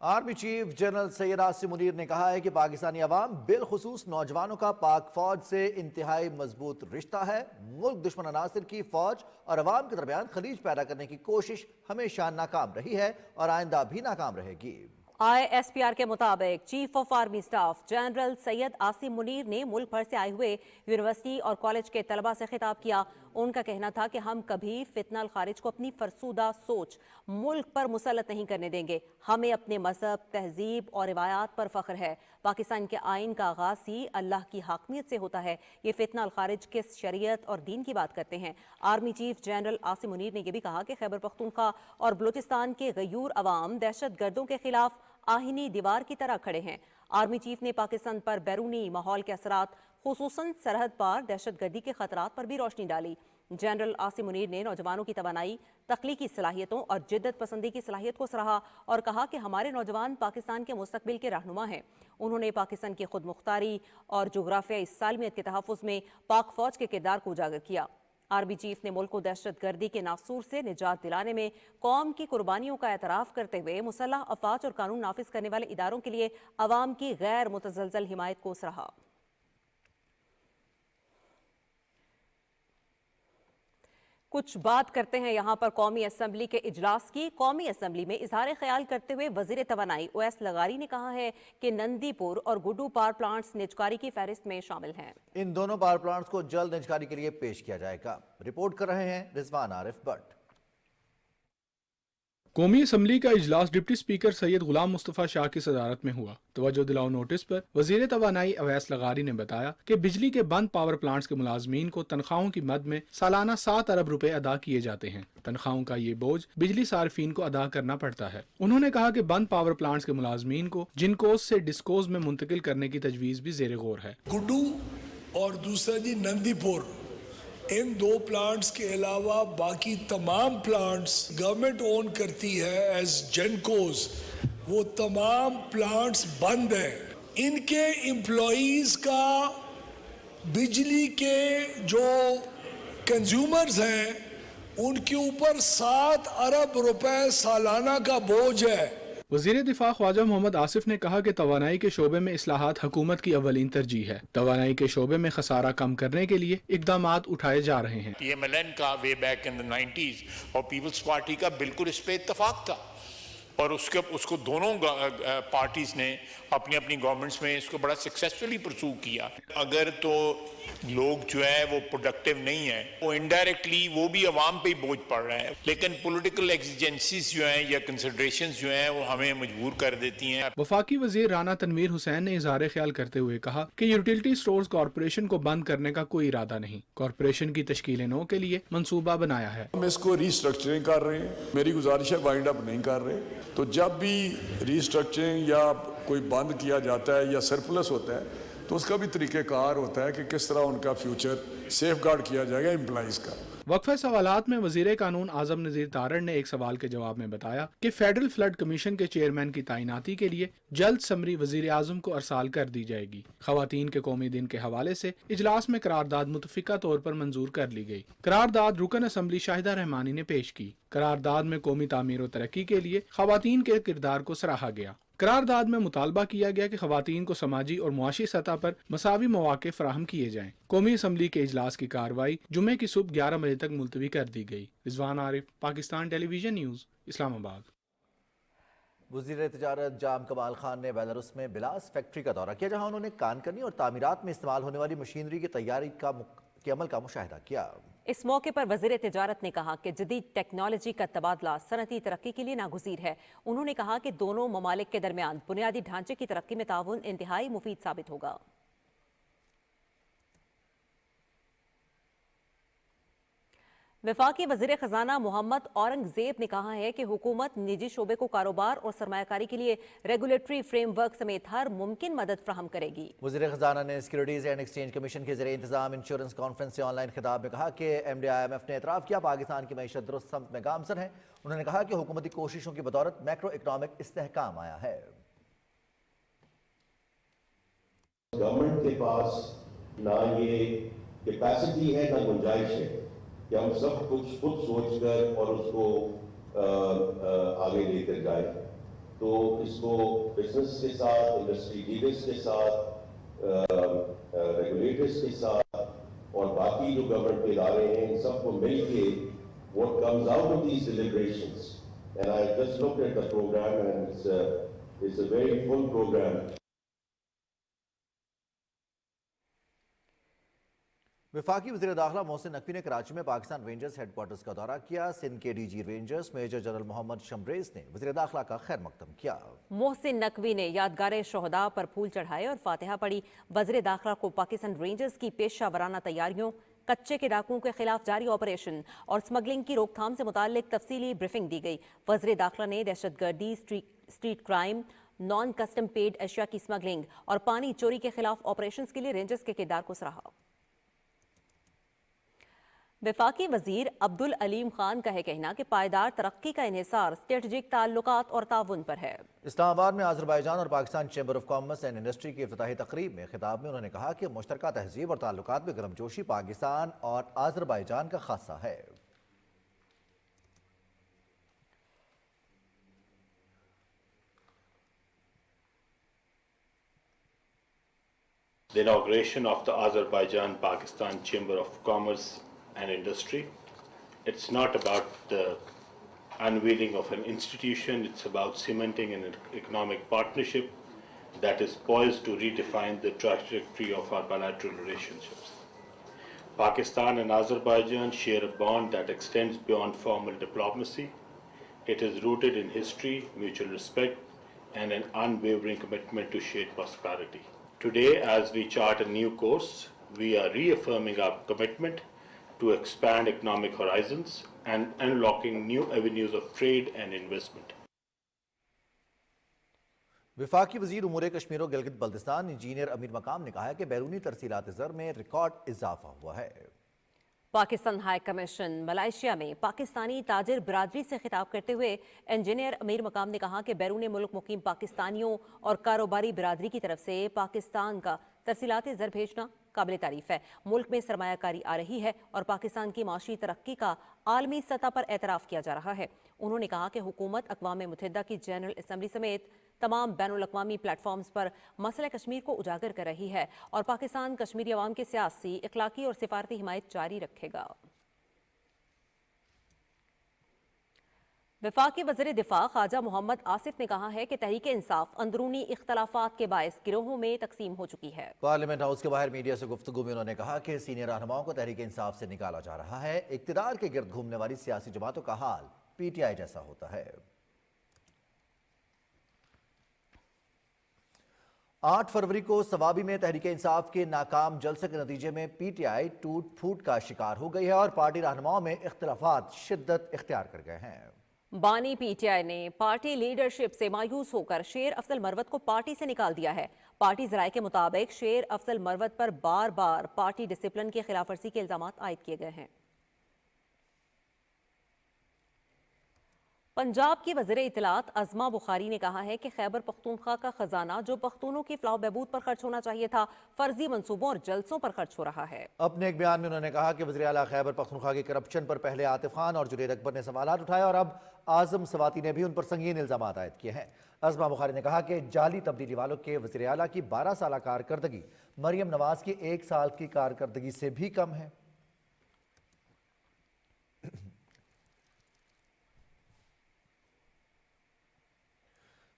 Army chief general Syed Asim Munir ने कहा है कि पाकिस्तानी अवाम बिलखुसूस नौजवानों का पाक फौज से इंतहाई मजबूत रिश्ता है। मुल्क दुश्मन अनासिर की फौज और अवाम के दरमियान खलीज पैदा करने की कोशिश हमेशा नाकाम रही है और आइंदा भी नाकाम रहेगी। ISPR के मुताबिक chief of army staff general Syed Asim Munir ने मुल्क भर से आए हुए यूनिवर्सिटी और कॉलेज के तलबा से खिताब किया। उनका कहना था कि हम कभी फितना अल खारिज को अपनी फरसूदा सोच मुल्क पर मुसल्लत नहीं करने देंगे। हमें अपने मजहब, तहजीब और रिवायात पर फख्र है। पाकिस्तान के आइन का आगाज ही अल्लाह की हाकमियत से होता है। ये फितना अल खारिज किस शरीयत और दीन की बात करते हैं। Army chief general Asim Munir ने यह भी कहा कि खैबर पख्तूनख्वा और बलूचिस्तान के गयूर अवाम दहशत गर्दों के खिलाफ आहिनी दीवार की तरह खड़े हैं। आर्मी चीफ ने पाकिस्तान पर बैरूनी माहौल के असरात, खुसूसन सरहद पार दहशत गर्दी के खतरात पर भी रोशनी डाली। जनरल आसिम मुनीर ने नौजवानों की तवानाई, तख्लीकी सलाहियतों और जिद्दत पसंदी की सलाहियत को सराहा और कहा कि हमारे नौजवान पाकिस्तान के मुस्तकबिल के रहनुमा हैं। उन्होंने पाकिस्तान की खुद मुख्तारी और जोग्राफियाई सालमियत के तहफ़्फ़ुज़ में पाक फौज के किरदार को उजागर किया। आर्मी चीफ ने मुल्क को दहशत गर्दी के नासूर से निजात दिलाने में कौम की कुर्बानियों का एतराफ़ करते हुए मुसल्लह अफवाज और कानून नाफिज करने वाले इदारों के लिए अवाम की गैर मुतज़लज़ल हिमायत को सराहा। कुछ बात करते हैं यहाँ पर कौमी असम्बली के इजलास की। कौमी असम्बली में इजहार ख्याल करते हुए वजीर तवानाई ओवैस लगारी ने कहा है कि नंदीपुर और गुड्डू पावर प्लांट्स निजकारी की फहरिस्त में शामिल हैं। इन दोनों पावर प्लांट्स को जल्द निजकारी के लिए पेश किया जाएगा। रिपोर्ट कर रहे हैं रिजवान आरिफ भट्ट। कौमी असम्बली का इजलास डिप्टी स्पीकर सैयद गुलाम मुस्तफ़ा शाह की सदारत में हुआ। तवज्जो दिलाओ नोटिस पर वजीर तवानाई ओवैस लगारी ने बताया कि बिजली के बंद पावर प्लांट्स के मुलाजमीन को तनख्वाहों की मद में सालाना 7 अरब रुपए अदा किए जाते हैं। तनख्वाहों का ये बोझ बिजली सार्फिन को अदा करना पड़ता है। उन्होंने कहा कि बंद पावर प्लांट्स के मुलाजमीन को जिनकोस से डिस्कोस में मुंतकिल करने की तजवीज़ भी जेर गौर है। गुड्डू और दूसरा जी नंदीपुर, इन 2 प्लांट्स के अलावा बाकी तमाम प्लांट्स गवर्नमेंट ओन करती है एज जेनकोस। वो तमाम प्लांट्स बंद हैं। इनके एम्प्लॉइज का बिजली के जो कंज्यूमर्स हैं उनके ऊपर 7 अरब रुपए सालाना का बोझ है। वज़ीर दिफा ख्वाजा मोहम्मद आसिफ ने कहा कि तवानाई के शोबे में इस्लाहात हुकूमत की अवलीन तरजीह है। तवानाई के शोबे में खसारा कम करने के लिए इक़दामात उठाए जा रहे हैं। PMLN का way back in the 90s और पीपल्स पार्टी का बिल्कुल इस पे इत्तफाक था और उसको दोनों पार्टीज ने अपनी अपनी गवर्नमेंट्स में इसको बड़ा सक्सेसफुली परसू किया। अगर तो लोग जो है वो प्रोडक्टिव नहीं है, वो इनडायरेक्टली वो भी अवाम पे ही बोझ पड़ रहा है। लेकिन पॉलिटिकल एक्जिजेंसीज जो हैं या कंसिडरेशंस जो हैं वो हमें मजबूर कर देती हैं। वफाकी वजीर राना तनवीर हुसैन ने इजहार ख्याल करते हुए कहा कि यूटिलिटी स्टोर्स कॉरपोरेशन को बंद करने का कोई इरादा नहीं। कॉरपोरेशन की तश्कील नौ के लिए मंसूबा बनाया है। हम इसको रीस्ट्रक्चरिंग कर रहे हैं। मेरी गुजारिश है वाइंड अप नहीं कर रहे। तो जब भी रीस्ट्रक्चरिंग या कोई बंद किया जाता है या सरप्लस होता है तो उसका भी तरीक़ेकार होता है कि किस तरह उनका फ्यूचर सेफ गार्ड किया जाएगा एम्प्लॉइज़ का। वक्फे सवालात में वजीर कानून आजम नज़ीर तारड़ ने एक सवाल के जवाब में बताया कि फेडरल फ्लड कमीशन के चेयरमैन की तैनाती के लिए जल्द समरी वजीर आजम को अरसाल कर दी जाएगी। खवातीन के कौमी दिन के हवाले से इजलास में करारदाद मुतफिका तौर पर मंजूर कर ली गई। करारदाद रुकन असम्बली शाहिदा रहमानी ने पेश की। करारदाद में कौमी तामीर और तरक्की के लिए खवातीन के किरदार को सराहा गया। قرارداد میں مطالبہ کیا گیا کہ خواتین کو سماجی اور معاشی سطح پر مساوی مواقع فراہم کیے جائیں۔ قومی اسمبلی کے اجلاس کی کارروائی جمعے کی صبح 11 بجے تک ملتوی کر دی گئی۔ رضوان عارف، پاکستان ٹیلی ویژن نیوز، اسلام آباد۔ وزیر تجارت جام کمال خان نے بیلاروس میں بلاس فیکٹری کا دورہ کیا، جہاں انہوں نے کانکنی اور تعمیرات میں استعمال ہونے والی مشینری کی تیاری کے عمل کا مشاہدہ کیا۔ اس موقع پر وزیر تجارت نے کہا کہ جدید ٹیکنالوجی کا تبادلہ صنعتی ترقی کے لیے ناگزیر ہے۔ انہوں نے کہا کہ دونوں ممالک کے درمیان بنیادی ڈھانچے کی ترقی میں تعاون انتہائی مفید ثابت ہوگا۔ وفاقی وزیر خزانہ محمد اورنگزیب نے کہا ہے کہ حکومت نجی شعبے کو کاروبار اور سرمایہ کاری کے لیے ریگولیٹری فریم ورک سمیت ہر ممکن مدد فراہم کرے گی۔ وزیر خزانہ نے سیکیورٹیز اینڈ ایکسچینج کمیشن کے زیر انتظام انشورنس کانفرنس سے آن لائن خطاب میں کہا کہ M D I M F نے اعتراف کیا پاکستان کی معیشت درست سمت میں گامزن ہے۔ انہوں نے کہا کہ حکومتی کوششوں کی بدولت میکرو اکنامک استحکام آیا ہے۔ گورنمنٹ کے پاس نہ یہ کیپیسٹی ہے نہ گنجائش ہے کہ ہم سب کچھ خود سوچ کر اور اس کو آگے لے کر جائیں، تو اس کو بزنس کے ساتھ، انڈسٹری لیڈرز کے ساتھ، ریگولیٹرز کے ساتھ اور باقی جو گورنمنٹ کے ادارے ہیں ان سب کو مل کے what comes out of these deliberations, and I just looked at the program and it's a very full program. وفاقی وزیر داخلہ محسن نقوی نے کراچی میں پاکستان رینجرز ہیڈ کوارٹرز کا دورہ کیا۔ سندھ کے D G rangers major general Muhammad Shamraiz نے وزیر داخلہ کا خیر مقدم کیا۔ محسن نقوی نے یادگار شہداء پر پھول چڑھائے اور فاتحہ پڑھی۔ وزیر داخلہ کو پاکستان رینجرز کی پیشہ ورانہ تیاریوں، کچے کے ڈاکوؤں کے خلاف جاری آپریشن اور سمگلنگ کی روک تھام سے متعلق تفصیلی بریفنگ دی گئی۔ وزیر داخلہ نے دہشت گردی، street crime, non custom paid اشیاء کی سمگلنگ اور پانی چوری کے خلاف آپریشنز کے لیے رینجرز کے کردار کو سراہا۔ وفاقی وزیر عبدالعلیم خان کا ہے کہنا کہ پائیدار ترقی کا انحصار اسٹریٹجک تعلقات اور تعاون پر ہے۔ اسلام آباد میں آذربائیجان اور Pakistan chamber of commerce and industry کی افتتاحی تقریب میں خطاب میں انہوں نے کہا کہ مشترکہ تہذیب اور تعلقات میں گرم جوشی پاکستان اور آذربائیجان کا خاصہ ہے۔ The inauguration of the Azerbaijan-Pakistan Chamber of Commerce and Industry. It's not about the unveiling of an institution, it's about cementing an economic partnership that is poised to redefine the trajectory of our bilateral relationships. Pakistan and Azerbaijan share a bond that extends beyond formal diplomacy. It is rooted in history, mutual respect, and an unwavering commitment to shared prosperity. Today, as we chart a new course, we are reaffirming our commitment to expand economic horizons and unlocking new avenues of trade and investment. وفاقی وزیر امور کشمیر و Gilgit Baltistan engineer امیر مقام نے کہا ہے کہ بیرونی ترسیلات زر میں ریکارڈ اضافہ ہوا ہے۔ پاکستان ہائی کمیشن ملائیشیا میں پاکستانی تاجر برادری سے خطاب کرتے ہوئے انجینئر امیر مقام نے کہا کہ بیرون ملک مقیم پاکستانیوں اور کاروباری برادری کی طرف سے پاکستان کا ترسیلات زر بھیجنا قابل تعریف ہے۔ ملک میں سرمایہ کاری آ رہی ہے اور پاکستان کی معاشی ترقی کا عالمی سطح پر اعتراف کیا جا رہا ہے۔ انہوں نے کہا کہ حکومت اقوام متحدہ کی جنرل اسمبلی سمیت تمام بین الاقوامی پلیٹ فارمز پر مسئلہ کشمیر کو اجاگر کر رہی ہے اور پاکستان کشمیری عوام کی سیاسی، اخلاقی اور سفارتی حمایت جاری رکھے گا۔ وفاقی وزیر دفاع خواجہ محمد آصف نے کہا ہے کہ تحریک انصاف اندرونی اختلافات کے باعث گروہوں میں تقسیم ہو چکی ہے۔ پارلیمنٹ ہاؤس کے باہر میڈیا سے گفتگو میں انہوں نے کہا کہ سینئر رہنماؤں کو تحریک انصاف سے نکالا جا رہا ہے۔ اقتدار کے گرد گھومنے والی سیاسی جماعتوں کا حال پی ٹی آئی جیسا ہوتا ہے۔ 8 فروری کو سوابی میں تحریک انصاف کے ناکام جلسے کے نتیجے میں پی ٹی آئی ٹوٹ پھوٹ کا شکار ہو گئی ہے اور پارٹی رہنماؤں میں اختلافات شدت اختیار کر گئے ہیں۔ بانی پی ٹی آئی نے پارٹی لیڈرشپ سے مایوس ہو کر شیر افضل مروت کو پارٹی سے نکال دیا ہے۔ پارٹی ذرائع کے مطابق شیر افضل مروت پر بار بار پارٹی ڈسپلن کی خلاف ورزی کے الزامات عائد کیے گئے ہیں۔ पंजाब की वज़ीर इत्तलात अज़मा बुखारी ने कहा है कि खैबर पख्तूनख्वा का खजाना जो पख्तूनों की फलाह बहबूद पर खर्च होना चाहिए था, फर्जी मंसूबों और जलसों पर खर्च हो रहा है। अपने एक बयान में उन्होंने कहा कि वज़ीर आला खैबर पख्तूनख्वा की करप्शन पर पहले आतिफ खान और जुनैद अकबर ने सवालात उठाए और अब आज़म सवाती ने भी उन पर संगीन इल्ज़ामात आयद किए हैं। अज़मा बुखारी ने कहा कि जाली तब्दीली वालों के वज़ीर आला की 12 साल कारकर्दगी मरियम नवाज की 1 साल की कारकर्दगी से भी कम है।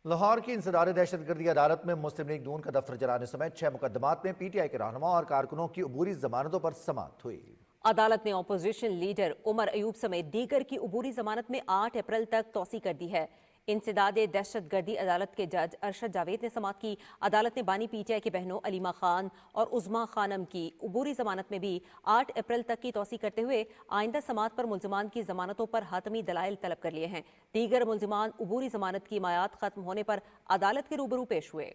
लाहौर की इंसदार दहशतगर्दी अदालत में मुस्लिम लीग नून का दफ्तर जलाने समेत 6 मुकदमात में पीटीआई के रहनुमा और कारकुनों की अबूरी जमानतों पर समाअत हुई। अदालत ने अपोजिशन लीडर उमर अयूब समेत दीगर की अबूरी जमानत में 8 अप्रैल तक तौसी कर दी है। इंसदाद दहशतगर्दी अदालत के जज अरशद जावेद ने समाअत की। अदालत ने बानी पीटीआई की बहनों अलीमा खान और उज़मा खानम की अबूरी जमानत में भी 8 अप्रैल तक की तौसी करते हुए आइंदा समाअत पर मुल्जिमान की जमानतों पर हातमी दलाइल तलब कर लिए हैं। दीगर मुल्जिमान अबूरी जमानत की मायात खत्म होने पर अदालत के रूबरू पेश हुए।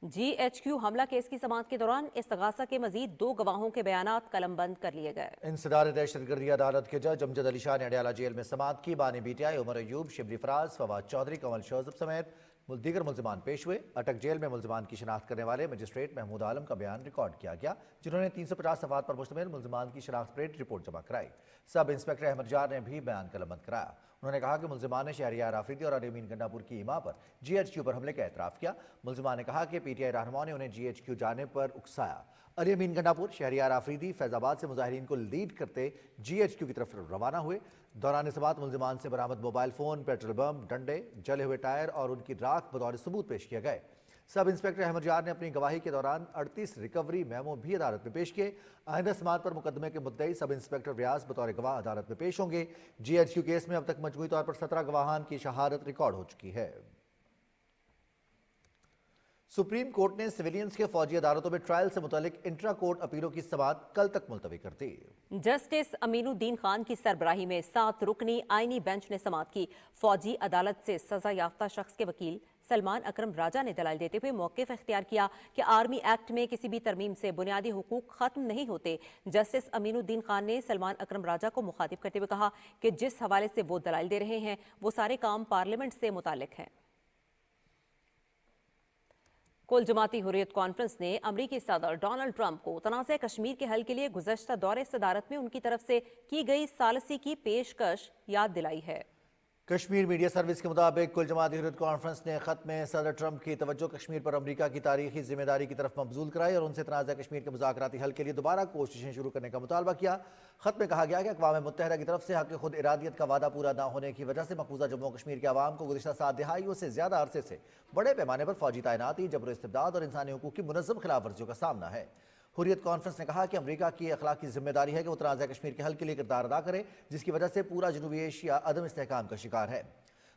GHQ हमला केस की समाअत के दौरान इस्तगासा के मजीद 2 गवाहों के बयानात कलमबंद कर लिए गए। इंसदार दहशतगर्दी अदालत के जज अमजद अली शाह ने अडयाला जेल में समाअत की। बानी पीटीआई उमर अयूब, शिबली फराज, फवाद चौधरी, कमल शोजब समेत दीगर मुल्जिमान पेश हुए। अटक जेल में मुल्जिमान की शनाख्त करने वाले मजिस्ट्रेट महमूद आलम का बयान रिकॉर्ड किया गया, जिन्होंने 350 सफ़ात पर मुश्तमिल मुल्जिमान की शनाख्त परेड रिपोर्ट जमा कराई। सब इंस्पेक्टर अहमद जार ने भी बयान कलमबंद कराया। उन्होंने कहा कि मुल्जिमान ने शहरियार आफरीदी और अली अमीन गंडापुर की इमा पर GHQ पर हमले का एतराफ़ किया। मुल्जिमान ने कहा कि पीटीआई रहनुमाओं ने उन्हें GHQ जाने पर उकसाया। अली अमीन गंडापुर, शहरियार आफरीदी फैज़ाबाद से मुजाहिरीन को लीड करते GHQ की तरफ रवाना हुए। दौरान समाअत मुल्जिमान से बरामद मोबाइल फ़ोन, पेट्रोल बम, डंडे, जले हुए टायर और उनकी राख बतौर सबूत पेश किए गए। सब इंस्पेक्टर अहमद जार ने अपनी गवाही के दौरान 38 रिकवरी मेमो भी अदालत में पेश किए। आइंदा समाअत पर मुकदमे के मुद्दई सब इंस्पेक्टर व्यास बतौर गवाह अदालत में पेश होंगे। GHQ केस में अब तक मजमूई तौर पर 17 गवाहान की शहादत रिकॉर्ड हो चुकी है। सुप्रीम कोर्ट ने सिविलियंस के फौजी अदालतों में ट्रायल से मुतालिक इंट्रा कोर्ट अपीलों की समाअत कल तक मुलतवी कर दी। जस्टिस अमीनुद्दीन खान की सरबराही में 7 रुकनी आईनी बेंच ने समाअत की। फौजी अदालत से सजा याफ्ता शख्स के वकील सलमान अकरम राजा ने दलाल देते हुए मौक़िफ़ इख्तियार किया कि आर्मी एक्ट में किसी भी तरमीम से बुनियादी हुकूक खत्म नहीं होते। जस्टिस अमीनुद्दीन खान ने सलमान अकरम राजा को मुखातिब करते हुए कहा कि जिस हवाले से वो दलाल दे रहे हैं वो सारे काम पार्लियामेंट से मुतालिक हैं। कुल जमाती हुर्रियत कॉन्फ्रेंस ने अमरीकी सदर डोनाल्ड ट्रंप को तनाज़े कश्मीर के हल के लिए गुज़श्ता दौरे सदारत में उनकी तरफ से की गई सालसी की पेशकश याद दिलाई है। कश्मीर मीडिया सर्विस के मुताबिक कुल जमाती हुर्रियत कॉन्फ्रेंस ने खत में सदर ट्रंप की तवज्जो कश्मीर पर अमरीका की तारीखी जिम्मेदारी की तरफ मबजूल कराई और उनसे तनाज़ा कश्मीर के मुज़ाकराती हल के लिए दोबारा कोशिशें शुरू करने का मुतालबा किया। खत में कहा गया कि अक़वाम मुत्तहिदा की तरफ से हक़ खुद इरादियत का वादा पूरा न होने की वजह से मकबूजा जम्मू कश्मीर के अवाम को गुज़िश्ता 7 दिहाइयों से ज़्यादा अरसे से बड़े पैमाने पर फौजी तैनाती, जबर इस्तिबदाद और इंसानी हुकूक की मुनज़्ज़म खिलाफ वर्जियों का सामना है। हुर्रियत कॉन्फ्रेंस ने कहा कि अमेरिका की अखलाकी जिम्मेदारी है कि वो तनाज़ा कश्मीर के हल के लिए किरदार अदा करे, जिसकी वजह से पूरा जनूबी एशिया अदम इस्तेहकाम का शिकार है।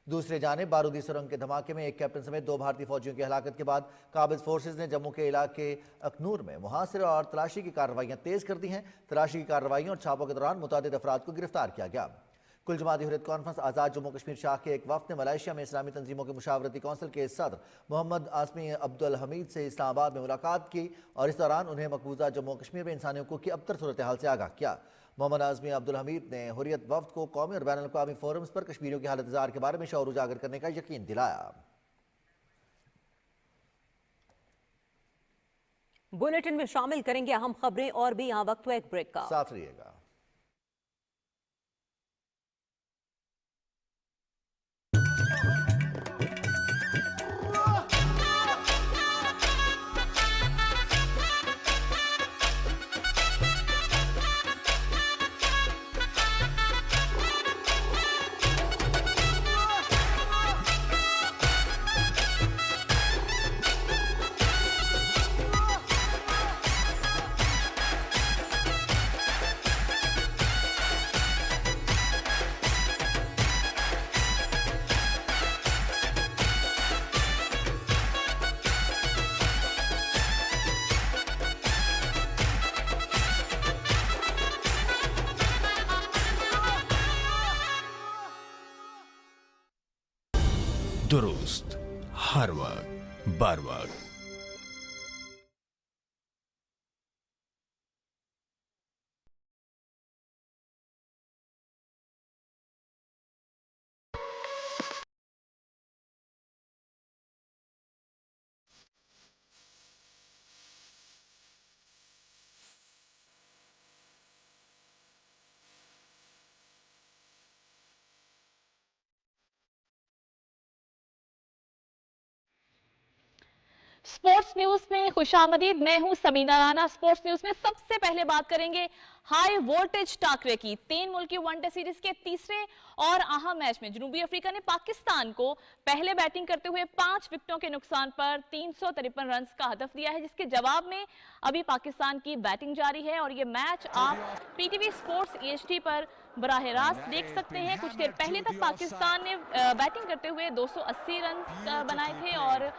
दूसरी जानिब बारूदी सुरंग के धमाके में एक कैप्टन समेत 2 भारतीय फौजियों की हलाकत के बाद काबिज फोर्सेज ने जम्मू के इलाके अखनूर में मुहासिरे और तलाशी की कार्रवाइयाँ तेज़ कर दी हैं। तलाशी की कार्रवाइयों और छापों के दौरान मुतादिद अफराद को गिरफ्तार किया गया। कुल जमाती हुर्रियत कॉन्फ्रेंस आज़ाद जम्मू कश्मीर शाख के एक वफ्द ने मलेशिया में इस्लामी तंजीमों के मुशावरती कौंसिल के सदर मोहम्मद आसमी अब्दुल हमीद से इस्लामाबाद में मुलाकात की और इस दौरान उन्हें मकबूजा जम्मू कश्मीर में इंसानी हुकूक की अबतर सूरत हाल से आगाह किया। मोहम्मद आज़मी अब्दुल हमीद ने हुर्रियत वफ्द को कौमी और बैनुल अक़वामी फोरम्स पर कश्मीरियों की हालत ज़ार के बारे में शऊर उजागर करने का यकीन दिलाया। बुलेटिन में शामिल करेंगे अहम खबरें और भी। यहाँ वक्त हुआ एक ब्रेक का, साथ रहिएगा। दुरुस्त हर वक्त बार वक्त। स्पोर्ट्स न्यूज में खुशामदीद। मैं हूं समीना राना। स्पोर्ट्स न्यूज में सबसे पहले बात करेंगे हाई वोल्टेज टाकरे की। 3 मुल्की वनडे सीरीज के तीसरे और अहम मैच में जनूबी अफ्रीका ने पाकिस्तान को पहले बैटिंग करते हुए 5 विकेटों के नुकसान पर 353 रन का हदफ दिया है, जिसके जवाब में अभी पाकिस्तान की बैटिंग जारी है और ये मैच आप पीटीवी स्पोर्ट्स एचडी पर बराह रास्त देख सकते हैं। कुछ देर पहले तक पाकिस्तान ने बैटिंग करते हुए 280 रन बनाए थे और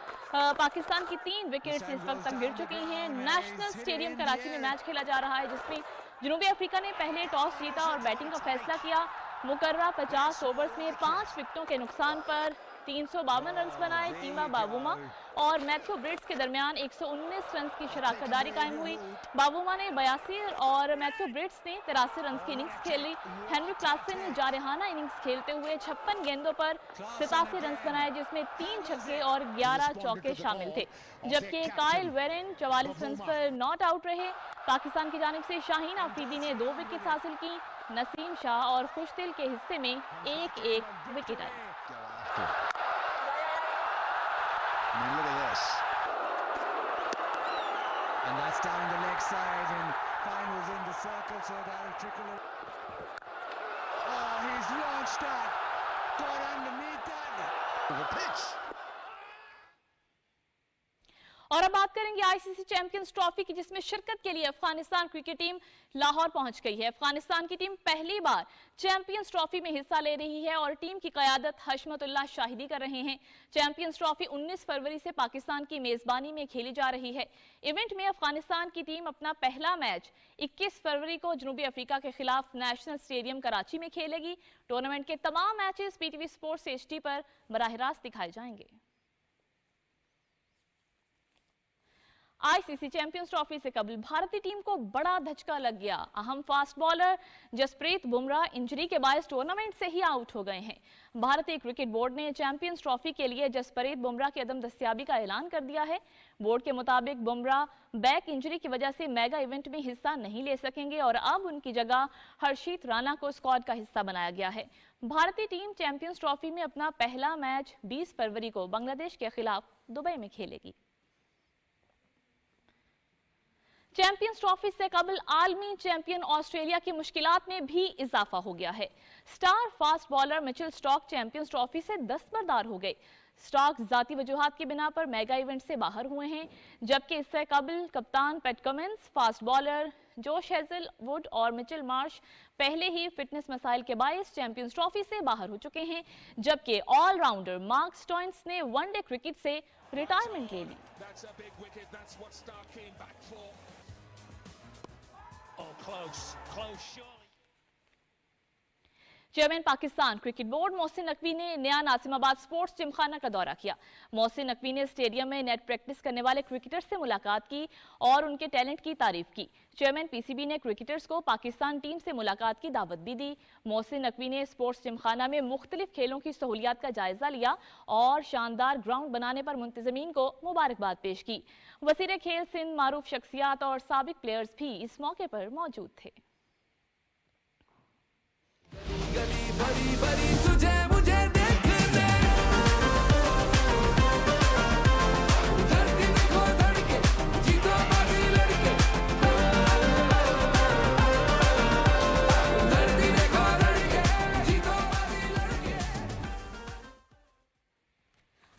पाकिस्तान की 3 विकेट्स इस वक्त तक गिर चुकी हैं। नेशनल स्टेडियम कराची में मैच खेला जा रहा है, जिसमें जनूबी अफ्रीका ने पहले टॉस जीता और बैटिंग का फैसला किया। मुकर्रा 50 ओवर्स में 5 विकेटों के नुकसान पर 352 रन बनाए। टीमा बावुमा और मैथ्यू ब्रिट्स के दरमियान 119 रन की शराकतदारी कायम हुई। बावुमा ने 82 और मैथ्यू ब्रिट्स ने 83 रन की इनिंग्स खेली। हेनरी क्लासन ने जारहाना इनिंग्स खेलते हुए 56 गेंदों पर 87 रन बनाए, जिसमें 3 छक्के और 11 चौके शामिल थे, जबकि काइल वेरेन 44 रन पर नॉट आउट रहे। पाकिस्तान की जानिब से शाहीन आफरीदी ने 2 विकेट हासिल की। नसीम शाह और खुशदिल के हिस्से में 1-1 wicket I. I mean, look at this. And that's down the leg side and finals in the circle, so that'll trickle. Oh, he's launched that. Got underneath that. The pitch. और अब बात करेंगे आईसीसी चैंपियंस ट्रॉफी की, जिसमें शिरकत के लिए Afghanistan cricket team Lahore पहुंच गई है। अफगानिस्तान की टीम पहली बार चैंपियंस ट्रॉफी में हिस्सा ले रही है और टीम की क़यादत हशमतुल्लाह शाहिदी कर रहे हैं। चैंपियंस ट्रॉफी 19 फरवरी से पाकिस्तान की मेजबानी में खेली जा रही है। इवेंट में अफगानिस्तान की टीम अपना पहला मैच 21 फरवरी को जनूबी अफ्रीका के खिलाफ नेशनल स्टेडियम कराची में खेलेगी। टूर्नामेंट के तमाम मैचेस पीटीवी स्पोर्ट्स एचडी पर बराह रास्त दिखाए जाएंगे। आईसीसी चैंपियंस ट्रॉफी से कबल भारतीय टीम को बड़ा धचका लग गया। अहम fast bowler Jasprit Bumrah injury के बायस टूर्नामेंट से ही आउट हो गए हैं। भारतीय क्रिकेट बोर्ड ने चैंपियंस ट्रॉफी के लिए जसप्रीत बुमराह की अदम दस्तयाबी का ऐलान कर दिया है। बोर्ड के मुताबिक बुमराह बैक इंजरी की वजह से मेगा इवेंट में हिस्सा नहीं ले सकेंगे और अब उनकी जगह हर्षित राणा को स्क्वाड का हिस्सा बनाया गया है। भारतीय टीम चैंपियंस ट्रॉफी में अपना पहला मैच 20 फरवरी को बांग्लादेश के खिलाफ दुबई में खेलेगी। चैंपियंस ट्रॉफी से कबल आलमी चैंपियन ऑस्ट्रेलिया की मुश्किलात में भी इजाफा हो गया है। Star fast bowler Mitchell stock champions trophy से दस्तबरदार हो गए। स्टॉक जाती वजूहात की बिना पर मेगा इवेंट से बाहर हुए हैं, जबकि इससे कबल कप्तान PAT Cummins, fast bowler Josh Hazlewood और मिचेल मार्श पहले ही फिटनेस मसाइल के बायस चैंपियंस ट्रॉफी से बाहर हो चुके हैं, जबकि ऑलराउंडर मार्क स्टोइन्स ने वनडे क्रिकेट से रिटायरमेंट ले ली। Chairman Pakistan cricket board Mohsin Naqvi ने नया नासिमाबाद स्पोर्ट्स जिमखाना का दौरा किया। मोहसिन नकवी ने स्टेडियम में नेट प्रैक्टिस करने वाले क्रिकेटर्स से मुलाकात की और उनके टैलेंट की तारीफ की। चेयरमैन पीसीबी ने क्रिकेटर्स को पाकिस्तान टीम से मुलाकात की दावत भी दी। मोहसिन नकवी ने स्पोर्ट्स जिमखाना में मुख्तलिफ खेलों की सहूलियात का जायजा लिया और शानदार ग्राउंड बनाने पर मुंतजमीन को मुबारकबाद पेश की। वज़ीर खेल सिंध, मारूफ शख्सियात और साबिक प्लेयर्स भी इस मौके पर मौजूद थे। गली भरी भरी तुझे मुझे देखने, धरती देखो धड़के, जीतो बाजी लड़के, धरती देखो धड़के, जीतो बाजी लड़के।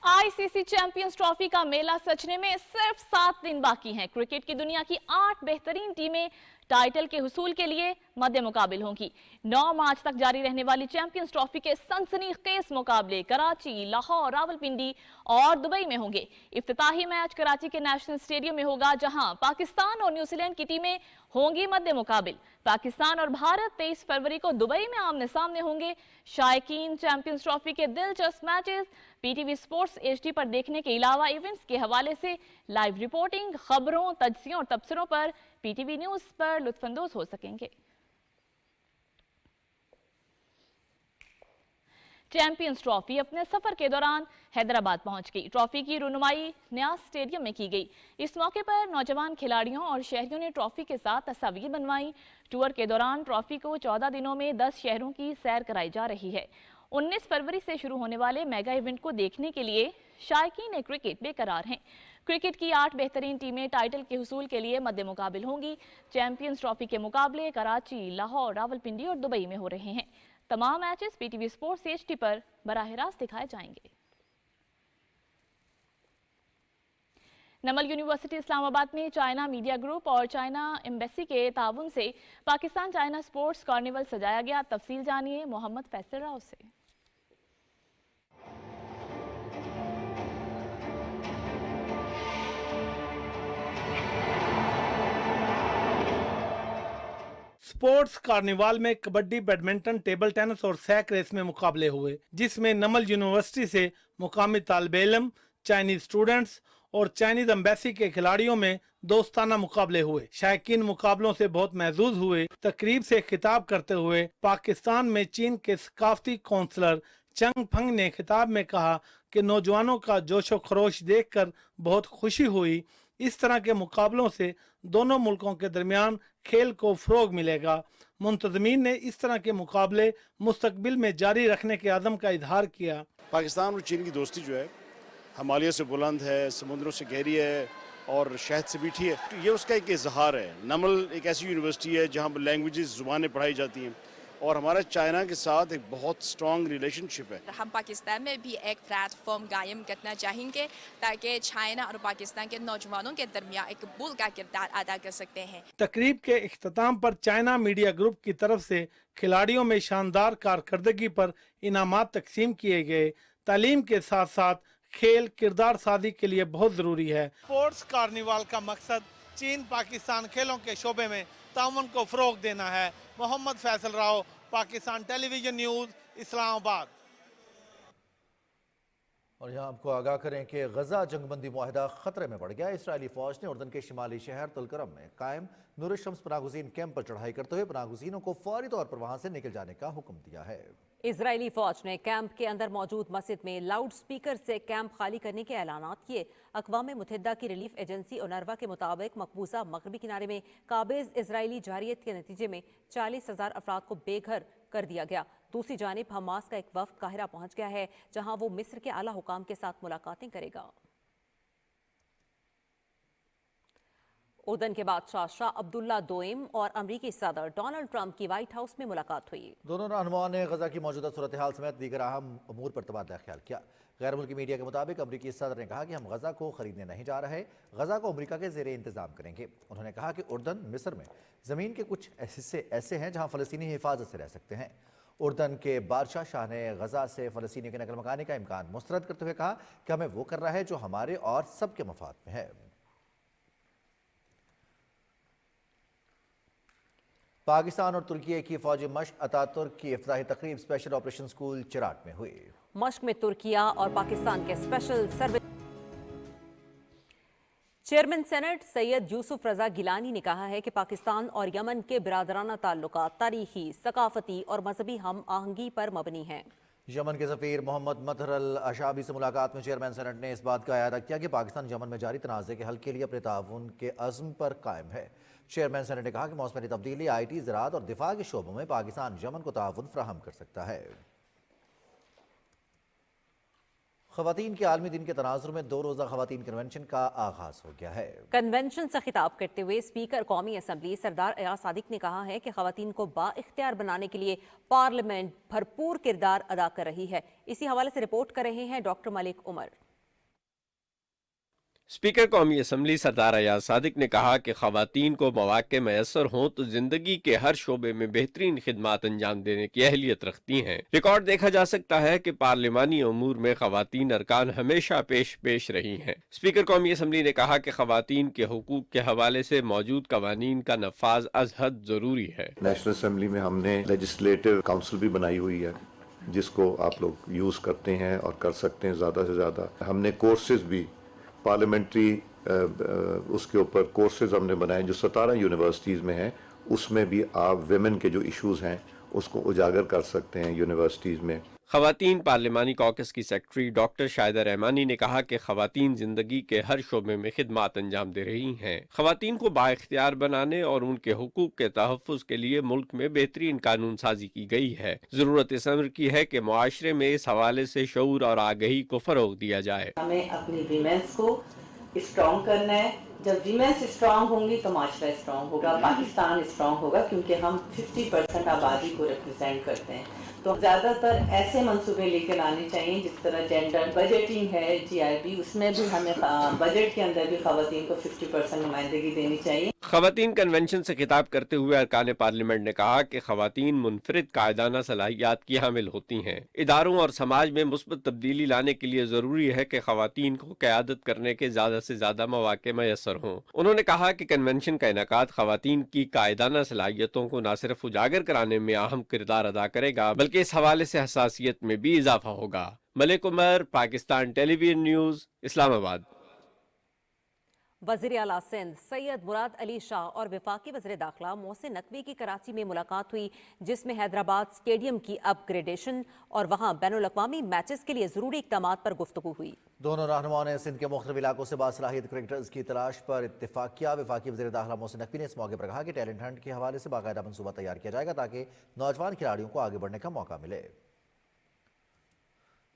आईसीसी चैंपियंस ट्रॉफी का मेला सजने में सिर्फ 7 दिन बाकी हैं। क्रिकेट की दुनिया की 8 बेहतरीन टीमें टाइटल के हुसूल के लिए मद्दे मुकाबिल होंगी। 9 मार्च तक जारी रहने वाली चैंपियंस ट्रॉफी के सनसनीखेज मुकाबले कराची, लाहौर, रावलपिंडी और दुबई में होंगे। इफ्तिताही मैच कराची के नेशनल स्टेडियम में होगा, जहां पाकिस्तान और न्यूजीलैंड की टीमें होंगी मद्दे मुकाबिल। पाकिस्तान और भारत 23 फरवरी को दुबई में आमने सामने होंगे। शायकीन चैंपियंस ट्रॉफी के दिलचस्प मैचेस पीटीवी स्पोर्ट्स एचडी पर देखने के अलावा इवेंट्स के हवाले से लाइव रिपोर्टिंग, खबरों, तजज़ियों और तबसरों पर पीटीवी न्यूज पर लुत्फानंदोज हो सकेंगे। चैंपियंस ट्रॉफी अपने सफर के दौरान हैदराबाद पहुंच गई। ट्रॉफी की रुनुमाई न्याज स्टेडियम में की गई। इस मौके पर नौजवान खिलाड़ियों और शहरियों ने ट्रॉफी के साथ तस्वीर बनवाई। टूर के दौरान ट्रॉफी को 14 दिनों में 10 शहरों की सैर कराई जा रही है। 19 फरवरी से शुरू होने वाले मेगा इवेंट को देखने के लिए शायकीन क्रिकेट बेकरार हैं। क्रिकेट की 8 बेहतरीन टीमें टाइटल के हुसूल के लिए मद्दे मुकाबिल होंगी। चैंपियंस ट्रॉफी के मुकाबले कराची, लाहौर, रावलपिंडी और दुबई में हो रहे हैं। तमाम मैचेस पीटीवी स्पोर्ट्स HD पर बराह रास्त दिखाए जाएंगे। नमल यूनिवर्सिटी इस्लामाबाद में चाइना मीडिया ग्रुप और चाइना एम्बेसी के ताउन से पाकिस्तान चाइना स्पोर्ट्स कार्निवल सजाया गया। तफसील जानिए मोहम्मद फैसल राव से। स्पोर्ट्स कार्निवाल में कबड्डी, बैडमिंटन, टेबल टेनिस और सैक रेस में मुकाबले हुए, जिसमें नमल यूनिवर्सिटी से मुकामी तालिबे इल्म, चाइनीज स्टूडेंट्स और चाइनीज एम्बेसी के खिलाड़ियों में दोस्ताना मुकाबले हुए। शायकीन मुकाबलों से बहुत महजूज हुए। तकरीब से खिताब करते हुए पाकिस्तान में चीन के सकाफती काउंसलर चंग फंग ने खिताब में कहा कि नौजवानों का जोशो खरोश देखकर बहुत खुशी हुई। इस तरह के मुकाबलों से दोनों मुल्कों के दरमियान खेल को फ़रोग मिलेगा। मुंतज़मीन ने इस तरह के मुकाबले मुस्तकबिल में जारी रखने के अज़म का इजहार किया। पाकिस्तान और चीन की दोस्ती जो है हिमालय से बुलंद है, समुद्रों से गहरी है और शहद से मीठी है। ये उसका एक इजहार है। नमल एक ऐसी यूनिवर्सिटी है जहाँ पर लैंग्वेजेस, ज़ुबानें पढ़ाई जाती हैं और हमारा चाइना के साथ एक बहुत स्ट्रॉन्ग रिलेशनशिप है। हम पाकिस्तान में भी एक प्लेटफॉर्म कायम करना चाहेंगे ताकि चाइना और पाकिस्तान के नौजवानों के दरमियान एक पुल का किरदार अदा कर सकते हैं। तकरीब के इख्तिताम पर चाइना मीडिया ग्रुप की तरफ से खिलाड़ियों में शानदार कारकर्दगी पर इनामात तकसीम किए गए। तालीम के साथ साथ खेल किरदार साजी के लिए बहुत ज़रूरी है। स्पोर्ट्स कार्निवाल का मकसद चीन पाकिस्तान खेलों के शोबे में ताउन को फ़रोग देना है। Muhammad Faisal Rao, Pakistan television news, Islamabad. और यहाँ आपको आगाह करें कि गजा जंगबंदी मुआहदा खतरे में पड़ गया। इसराइली फौज ने उर्दन के शिमाली शहर तुलकरम में कायम नूर शम्स पनागुज़ीन कैंप पर चढ़ाई करते हुए पनागुज़ीनों को फौरी तौर पर वहां से निकल जाने का हुक्म दिया है। इजरायली फौज ने कैंप के अंदर मौजूद मस्जिद में लाउड स्पीकर से कैंप खाली करने के ऐलानात किए। अक़वाम मुत्तहिदा की रिलीफ एजेंसी ओनरवा के मुताबिक मकबूजा मगरबी किनारे में काबिज इजरायली जारियत के नतीजे में 40,000 अफराद को बेघर कर दिया गया। दूसरी जानिब हमास का एक वफ्द काहिरा पहुंच गया है, जहां वो मिस्र के आला हुकाम के साथ मुलाकातें करेगा। उर्दन के बादशाह शाह अब्दुल्ला दोइम और अमरीकी सदर डोनाल्ड ट्रंप की व्हाइट हाउस में मुलाकात हुई। दोनों रहनुमाओं ने गजा की मौजूदा सूरत हाल समेत दीगर अहम अमूर पर तबादला ख्याल किया। गैर मुल्की मीडिया के मुताबिक अमरीकी सदर ने कहा कि हम गजा को खरीदने नहीं जा रहे, गजा को अमरीका के ज़ेरे इंतजाम करेंगे। उन्होंने कहा कि उर्दन मिस्र में ज़मीन के कुछ हिस्से ऐसे हैं जहाँ फ़लस्तीनी हिफाजत से रह सकते हैं। उर्दन के बादशाह शाह ने गजा से फ़लस्तीनियों के नकल मकानी का इम्कान मुस्तरद करते हुए कहा कि हमें वो करना है जो हमारे और सबके मफाद में है। पाकिस्तान और तुर्की की फौजी मशक अतातुर्क की इफ्ताही तकरीब स्पेशल ऑपरेशन स्कूल चिराट में हुई। मशक में तुर्किया और पाकिस्तान के special service chairman senate Syed Yousuf Raza Gilani ने कहा है कि पाकिस्तान और यमन के बिरादराना ताल्लुकात तारीखी, सकाफती और मजहबी हम आहंगी पर मबनी हैं। यमन के सफीर मोहम्मद मतहर अल अशाबी से मुलाकात में चेयरमैन सेनेट ने इस बात का इयादा किया कि पाकिस्तान यमन में जारी तनाज़े के हल के लिए अपने ताउन के अज़्म पर कायम है। चेयरमैन सेनेट ने कहा कि मौसमी तब्दीली, IT, ज़राअत और दिफा के शोबों में पाकिस्तान यमन को ताउन फराहम कर सकता है। ख़वातीन के आलमी दिन के तनाज़ुर में 2 रोज़ा ख़वातीन कन्वेंशन का आगाज़ हो गया है। कन्वेंशन से खिताब करते हुए स्पीकर कौमी असम्बली सरदार अयाज सादिक ने कहा है कि ख़वातीन को बाइख्तियार बनाने के लिए पार्लियामेंट भरपूर किरदार अदा कर रही है। इसी हवाले से रिपोर्ट कर रहे हैं डॉक्टर मलिक उमर। स्पीकर कौमी असम्बली सरदार अयाज सादिक ने कहा कि ख़वातीन को मौक़े मैसर हों तो ज़िंदगी के हर शोबे में बेहतरीन खिदमात अंजाम देने की अहलियत रखती हैं। रिकॉर्ड देखा जा सकता है कि पार्लिमानी अमूर में ख़वातीन अरकान हमेशा पेश रही हैं। स्पीकर कौमी असम्बली ने कहा कि ख़वातीन के हुकूक के हवाले से मौजूद कवानीन का नफाज अज़ हद ज़रूरी है। नेशनल असम्बली में हमने लेजिस्लेटिव काउंसिल भी बनाई हुई है जिसको आप लोग यूज़ करते हैं और कर सकते हैं ज़्यादा से ज़्यादा। हमने कोर्सेज भी पार्लियामेंट्री उसके ऊपर कोर्सेज हमने बनाए जो 17 यूनिवर्सिटीज़ में हैं। उसमें भी आप विमेन के जो इश्यूज़ हैं उसको उजागर कर सकते हैं यूनिवर्सिटीज़ में। ख़वातीन पार्लिमानी कॉकस की सेक्रेटरी डॉक्टर शाहिदा रहमानी ने कहा कि ख़वातीन ज़िंदगी के हर शोबे में खिदमात अंजाम दे रही हैं। ख़वातीन को बाइख्तियार बनाने और उनके हुकूक के तहफ़्फ़ुज़ के लिए मुल्क में बेहतरीन कानून साजी की गई है। ज़रूरत इस अमर की है कि मुआशरे में इस हवाले से शऊर और आगही को फ़रोग़ दिया जाए। हमें अपनी वीमेंस को اسٹرانگ کرنا ہے. جب ویمنس اسٹرانگ ہوں گی تو معاشرہ اسٹرانگ ہوگا, پاکستان اسٹرانگ ہوگا, کیونکہ ہم 50% آبادی کو ریپرزینٹ کرتے ہیں. تو زیادہ تر ایسے منصوبے لے کے لانے چاہیے جس طرح جینڈر بجٹنگ ہے, GIB, اس میں بھی ہمیں بجٹ کے اندر بھی خواتین کو 50% نمائندگی دینی چاہیے. خواتین کنونشن سے خطاب کرتے ہوئے ارکان پارلیمنٹ نے کہا کہ خواتین منفرد قائدانہ صلاحیات کی حامل ہوتی ہیں. اداروں اور سماج میں مثبت تبدیلی لانے کے لیے ضروری ہے کہ خواتین کو قیادت کرنے کے زیادہ سے زیادہ مواقع میسر ہوں. انہوں نے کہا کہ کنونشن کا انعقاد خواتین کی قائدانہ صلاحیتوں کو نہ صرف اجاگر کرانے میں اہم کردار ادا کرے گا بلکہ اس حوالے سے حساسیت میں بھی اضافہ ہوگا. ملک عمر، پاکستان ٹیلی ویژن نیوز، اسلام آباد. وزیر اعلیٰ سندھ سید مراد علی شاہ اور وفاقی وزیر داخلہ محسن نقوی کی کراچی میں ملاقات ہوئی، جس میں حیدرآباد سٹیڈیم کی اپ گریڈیشن اور وہاں بین الاقوامی میچز کے لیے ضروری اقدامات پر گفتگو ہوئی. دونوں رہنماؤں نے سندھ کے مختلف علاقوں سے باصلاحیت کرکٹرز کی تلاش پر اتفاق کیا. وفاقی وزیر داخلہ محسن نقوی نے اس موقع پر کہا کہ ٹیلنٹ ہنٹ کے حوالے سے باقاعدہ منصوبہ تیار کیا جائے گا تاکہ نوجوان کھلاڑیوں کو آگے بڑھنے کا موقع ملے.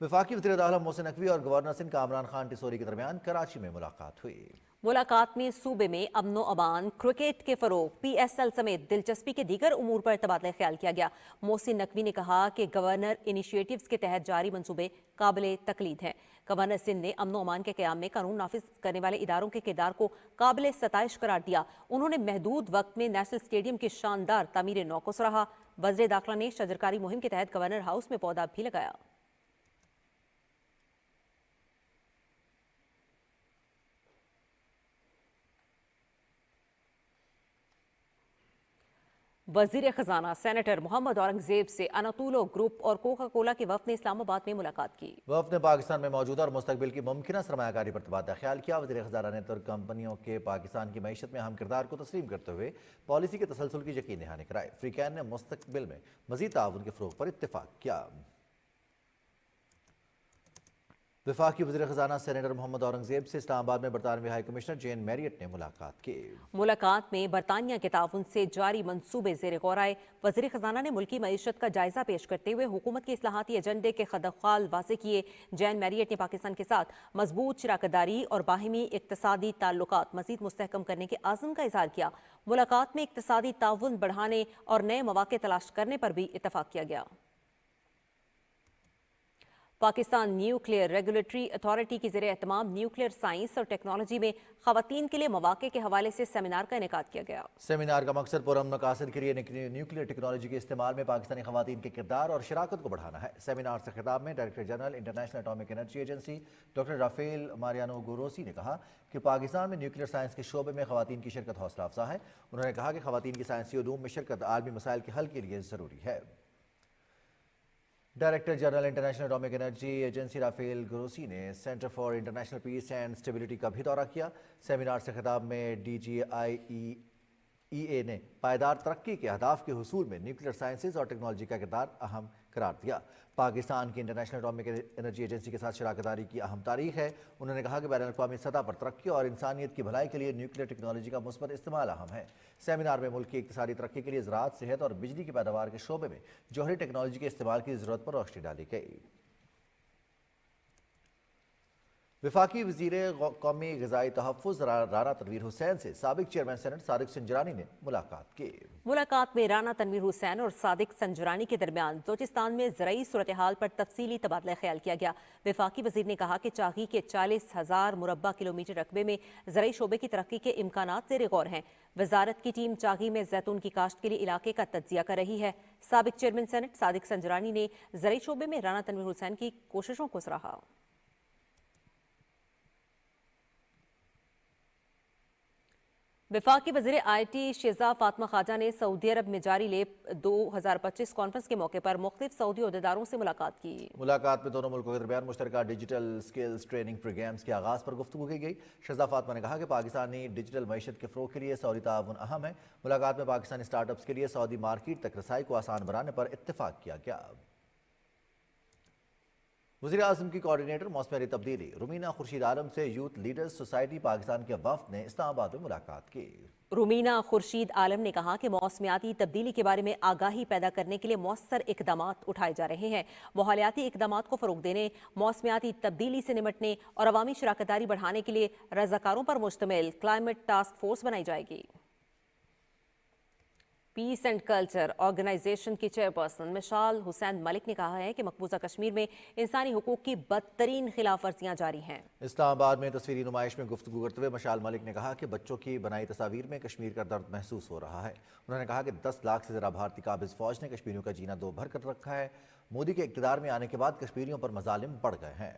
وفاقی وزیر داخلہ محسن نقوی اور گورنر سندھ کامران خان ٹسوری کے درمیان کراچی میں ملاقات ہوئی. ملاقات میں صوبے میں امن و امان، کرکٹ کے فروغ، PSL سمیت دلچسپی کے دیگر امور پر تبادلہ خیال کیا گیا. محسن نقوی نے کہا کہ گورنر انیشیٹیوز کے تحت جاری منصوبے قابل تقلید ہیں. گورنر سندھ نے امن و امان کے قیام میں قانون نافذ کرنے والے اداروں کے کردار کو قابل ستائش قرار دیا. انہوں نے محدود وقت میں نیشنل اسٹیڈیم کی شاندار تعمیر نو کو سراہا. وزیر داخلہ نے شجرکاری مہم کے تحت گورنر ہاؤس میں پودا بھی لگایا. وزیر خزانہ سینیٹر محمد اورنگزیب سے اناتولو گروپ اور کوکا کولا کے وفد نے اسلام آباد میں ملاقات کی. وفد نے پاکستان میں موجودہ اور مستقبل کی ممکنہ سرمایہ کاری پر تبادلہ خیال کیا. وزیر خزانہ نے ترک کمپنیوں کے پاکستان کی معیشت میں اہم کردار کو تسلیم کرتے ہوئے پالیسی کے تسلسل کی یقین دہانی کرائی. فریقین نے مستقبل میں مزید تعاون کے فروغ پر اتفاق کیا. وفاقی وزیر خزانہ سینیٹر محمد اورنگزیب سے اسلام آباد میں برطانوی ہائی کمشنر جین میریٹ نے ملاقات کی. ملاقات میں برطانیہ کے تعاون سے جاری منصوبے زیر غور آئے. وزیر خزانہ نے ملکی معیشت کا جائزہ پیش کرتے ہوئے حکومت کے اصلاحاتی ایجنڈے کے خدخال واضح کیے. جین میریٹ نے پاکستان کے ساتھ مضبوط شراکت داری اور باہمی اقتصادی تعلقات مزید مستحکم کرنے کے عزم کا اظہار کیا. ملاقات میں اقتصادی تعاون بڑھانے اور نئے مواقع تلاش کرنے پر بھی اتفاق کیا گیا. پاکستان نیوکلیئر ریگولیٹری اتھارٹی کی زیر اہتمام نیوکلیئر سائنس اور ٹیکنالوجی میں خواتین کے لیے مواقع کے حوالے سے سیمینار کا انعقاد کیا گیا. سیمینار کا مقصد پرامن مقاصد کے لیے نیوکلیئر ٹیکنالوجی کے استعمال میں پاکستانی خواتین کے کردار اور شراکت کو بڑھانا ہے. سیمینار سے خطاب میں director general international atomic energy agency doctor Rafael Mariano Grossi نے کہا کہ پاکستان میں نیوکلیئر سائنس کے شعبے میں خواتین کی شرکت حوصلہ افزا ہے. انہوں نے کہا کہ خواتین کی سائنسی علوم میں شرکت عالمی مسائل کے حل کے لیے ضروری ہے. Director general international atomic energy agency Rafael Grossi نے centre for international peace and stability کا بھی دورہ کیا. سیمینار سے خطاب میں DGIEA نے پائیدار ترقی کے اہداف کے حصول میں نیوکلیئر سائنسز اور ٹیکنالوجی کا کردار اہم قرار دیا. پاکستان کی انٹرنیشنل اٹامک انرجی ایجنسی کے ساتھ شراکت داری کی اہم تاریخ ہے. انہوں نے کہا کہ بین الاقوامی سطح پر ترقی اور انسانیت کی بھلائی کے لیے نیوکلیئر ٹیکنالوجی کا مثبت استعمال اہم ہے. سیمینار میں ملک کی اقتصادی ترقی کے لیے زراعت، صحت اور بجلی کی پیداوار کے شعبے میں جوہری ٹیکنالوجی کے استعمال کی ضرورت پر روشنی ڈالی گئی. وفاقی وزیر قومی غذائی تحفظ رانا تنویر حسین سے سابق چیئرمین سینٹ صادق سنجرانی نے ملاقات کی. ملاقات میں رانا تنویر حسین اور صادق سنجرانی کے درمیان بلوچستان میں زرعی صورتحال پر تفصیلی تبادلہ خیال کیا گیا. وفاقی وزیر نے کہا کہ چاغی کے 40,000 مربع کلومیٹر رقبے میں زرعی شعبے کی ترقی کے امکانات زیر غور ہیں. وزارت کی ٹیم چاغی میں زیتون کی کاشت کے لیے علاقے کا تجزیہ کر رہی ہے. سابق چیئرمین سینٹ صادق سنجرانی نے زرعی شعبے میں رانا تنویر حسین کی کوششوں کو سراہا. وفاقی وزیر IT شیزا فاطمہ خواجہ نے سعودی عرب میں جاری لیپ 2025 کانفرنس کے موقع پر مختلف سعودی عہدیداروں سے ملاقات کی. ملاقات میں دونوں ملکوں کے درمیان مشترکہ ڈیجیٹل سکلز ٹریننگ پروگرامز کے آغاز پر گفتگو کی گئی. شیزا فاطمہ نے کہا کہ پاکستانی ڈیجیٹل معیشت کے فروغ کے لیے سعودی تعاون اہم ہے. ملاقات میں پاکستانی سٹارٹ اپس کے لیے سعودی مارکیٹ تک رسائی کو آسان بنانے پر اتفاق کیا گیا. वज़ीर आज़म की कोऑर्डिनेटर मौसमी तब्दीली रुमीना खुर्शीद आलम से यूथ लीडर्स सोसाइटी पाकिस्तान के वफ्द ने इस्लामाबाद में मुलाकात की। रुमीना खुर्शीद आलम ने कहा कि मौसमियाती तब्दीली के बारे में आगाही पैदा करने के लिए मौसर इकदामात उठाए जा रहे हैं। माहौलियाती इकदामात को फ़रोग देने, मौसमियाती तब्दीली से निपटने और अवामी शराकतदारी बढ़ाने के लिए रज़ाकारों पर मुश्तमिल क्लाइमेट टास्क फोर्स बनाई जाएगी। पीस एंड कल्चर ऑर्गेनाइजेशन की चेयरपर्सन मिशाल हुसैन मलिक ने कहा है कि मकबूजा कश्मीर में इंसानी हुकूक की बदतरीन खिलाफ वर्जियां जारी हैं। इस्लामाबाद में तस्वीरी नुमाइश में गुफ्तगू करते हुए मिशाल मलिक ने कहा कि बच्चों की बनाई तस्वीर में कश्मीर का दर्द महसूस हो रहा है। उन्होंने कहा कि 10 लाख से ज़्यादा भारतीय काबिज फौज ने कश्मीरियों का जीना दो भर कर रखा है। मोदी के इक़्तिदार में आने के बाद कश्मीरियों पर मजालिम बढ़ गए हैं।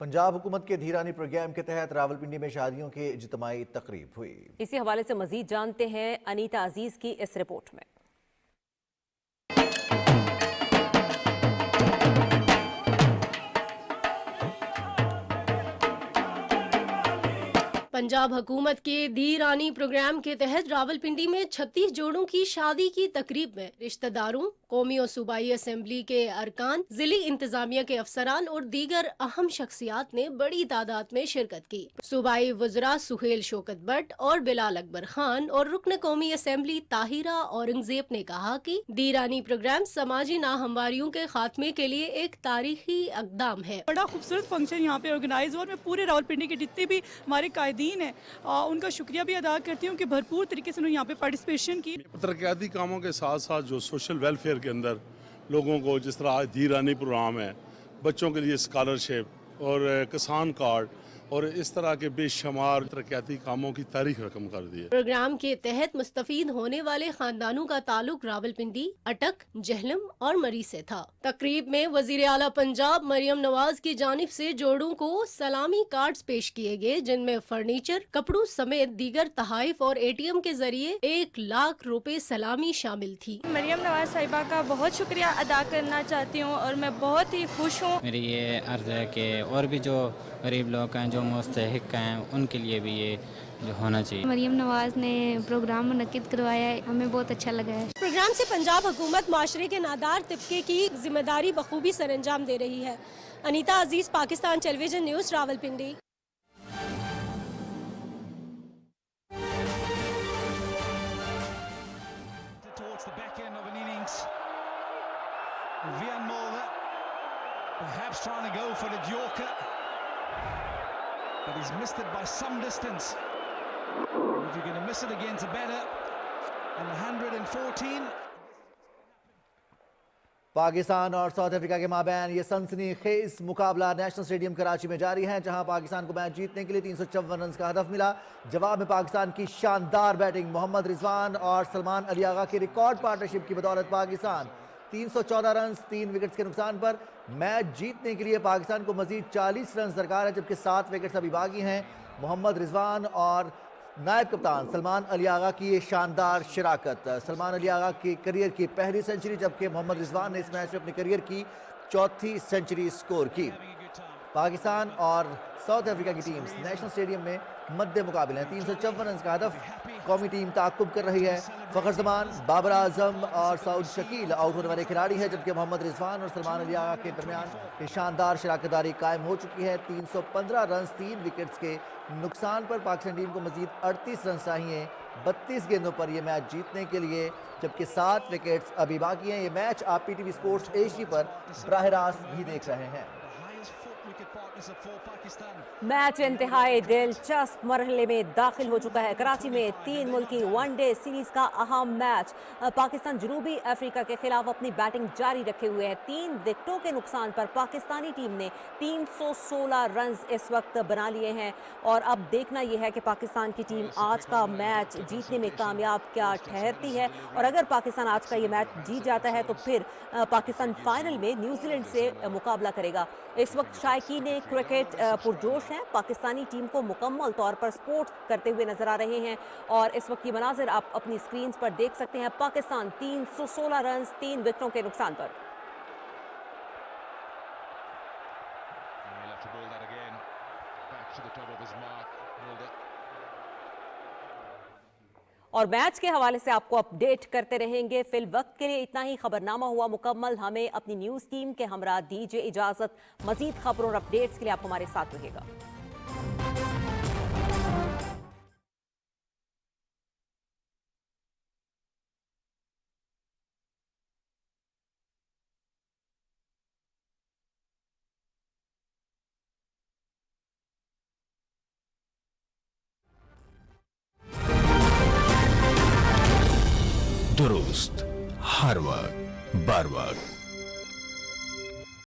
पंजाब हुकूमत के धीरानी प्रोग्राम के तहत रावलपिंडी में शादियों की इज्तिमाई तकरीब हुई। इसी हवाले से मजीद जानते हैं अनीता अजीज की इस रिपोर्ट में। पंजाब हुकूमत के धीरानी प्रोग्राम के तहत रावलपिंडी में 36 जोड़ों की शादी की तकरीब में रिश्तेदारों, कौमी और सूबाई असेंबली के अरकान, जिली इंतजामिया के अफसरान और दीगर अहम शख्सियात ने बड़ी तादाद में शिरकत की। सूबाई वज़रा सुहेल शौकत भट्ट और बिलाल अकबर खान और रुकन कौमी असेंबली ताहिरा औरंगजेब ने कहा कि धीरानी प्रोग्राम समाजी नाहमवारियों के खात्मे के लिए एक तारीखी इक़दाम है। बड़ा खूबसूरत फंक्शन यहाँ पे ऑर्गेनाइज हुआ और मैं पूरे रावलपिंडी के जितने भी हमारे कायदीन है उनका शुक्रिया भी अदा करती हूँ कि भरपूर तरीके से उन्होंने यहाँ पे पार्टिसिपेशन की। तरक्याती कामों के साथ साथ जो सोशल वेलफेयर के अंदर लोगों को, जिस तरह आज धीरानी प्रोग्राम है, बच्चों के लिए स्कॉलरशिप और किसान कार्ड और इस तरह के बेशुमार तरक्याती कामों की तारीख रकम कर दी है। प्रोग्राम के तहत मुस्तफीद होने वाले खानदानों का ताल्लुक रावलपिंडी, अटक, जहलम और मरी से था। तकरीब में वजीर आला पंजाब मरियम नवाज की जानिब से जोड़ों को सलामी कार्ड्स पेश किए गए, जिनमें फर्नीचर, कपड़ों समेत दीगर तहाइफ और ATM के जरिए 1 लाख रुपए सलामी शामिल थी। मरियम नवाज साहिबा का बहुत शुक्रिया अदा करना चाहती हूँ और मैं बहुत ही खुश हूँ। मेरी ये अर्ज है कि और भी जो गरीब लोग हैं, जो मुस्तहिक हैं, उनके लिए भी ये जो होना चाहिए। मरियम नवाज ने प्रोग्राम मुनक्किद करवाया है, हमें बहुत अच्छा लगा है। प्रोग्राम से पंजाब हुकूमत माशरे के नादार तबके की जिम्मेदारी बखूबी सरअंजाम दे रही है। Anita Aziz, Pakistan television news, Rawalpindi. Perhaps trying to go for the Yorker, but he's missed it by some distance. If you're going to miss it again, it's better. And 114. Pakistan और साउथ अफ्रीका के माबैन ये सनसनीखेज मुकाबला नेशनल स्टेडियम कराची में जारी है, जहां पाकिस्तान को मैच जीतने के लिए 354 रन का हदफ मिला। जवाब में पाकिस्तान की शानदार बैटिंग, मोहम्मद रिजवान और सलमान अली आगा की रिकॉर्ड पार्टनरशिप की बदौलत पाकिस्तान 314 रन 3 विकेट्स के नुकसान पर मैच जीतने के लिए पाकिस्तान को मजीद 40 रन दरकार है, जबकि 7 विकेट्स अभी बाकी हैं। मोहम्मद रिजवान और नायब कप्तान सलमान अली आगा की ये शानदार शिराकत, सलमान अली आगा की करियर की पहली सेंचुरी, जबकि मोहम्मद रिजवान ने इस मैच में अपनी करियर की चौथी सेंचुरी स्कोर की। पाकिस्तान और साउथ अफ्रीका की टीम्स नेशनल स्टेडियम में मद्दे मुकाबले हैं। 354 रन का हदफ कौमी टीम ताक़ुब कर रही है। फ़खर जमान, बाबर आजम और सऊद शकील आउट होने वाले खिलाड़ी हैं, जबकि मोहम्मद रिजवान और सलमान अली आगा के दरमियान ये शानदार शराकतदारी कायम हो चुकी है। 315 रन 3 विकेट्स के नुकसान पर पाकिस्तान टीम को मजीद 38 रन चाहिए 32 गेंदों पर यह मैच जीतने के लिए, जबकि 7 विकेट्स अभी बाकी हैं। ये मैच आप PTV स्पोर्ट्स HD पर बराह रास्त भी देख रहे हैं। मैच इंतहाई दिलचस्प मरहले में दाखिल हो चुका है। कराची में 3 मुल्की वनडे सीरीज का अहम मैच। पाकिस्तान जनूबी अफ्रीका के खिलाफ अपनी बैटिंग जारी रखे हुए है। 3 विकेटों के नुकसान पर पाकिस्तानी टीम ने 316 रन इस वक्त बना लिए हैं और अब देखना यह है कि पाकिस्तान की टीम आज का मैच जीतने में कामयाब क्या ठहरती है। और अगर पाकिस्तान आज का ये मैच जीत जाता है तो फिर पाकिस्तान फाइनल में न्यूजीलैंड से मुकाबला करेगा। इस वक्त शायकीन क्रिकेट पुरजोश हैं, पाकिस्तानी टीम को मुकम्मल तौर पर सपोर्ट करते हुए नजर आ रहे हैं और इस वक्त की मनाजिर आप अपनी स्क्रीन पर देख सकते हैं। पाकिस्तान 316 रन 3 विकेटों के नुकसान पर। Back to the top of his mark. Mulder. और मैच के हवाले से आपको अपडेट करते रहेंगे। फिल वक्त के लिए इतना ही। खबरनामा हुआ मुकम्मल। हमें अपनी न्यूज़ टीम के हमरा दीजिए इजाज़त। मजीद खबरों और अपडेट्स के लिए आप हमारे साथ रहिएगा। दुरुस्त हर वक्त बार वक्त।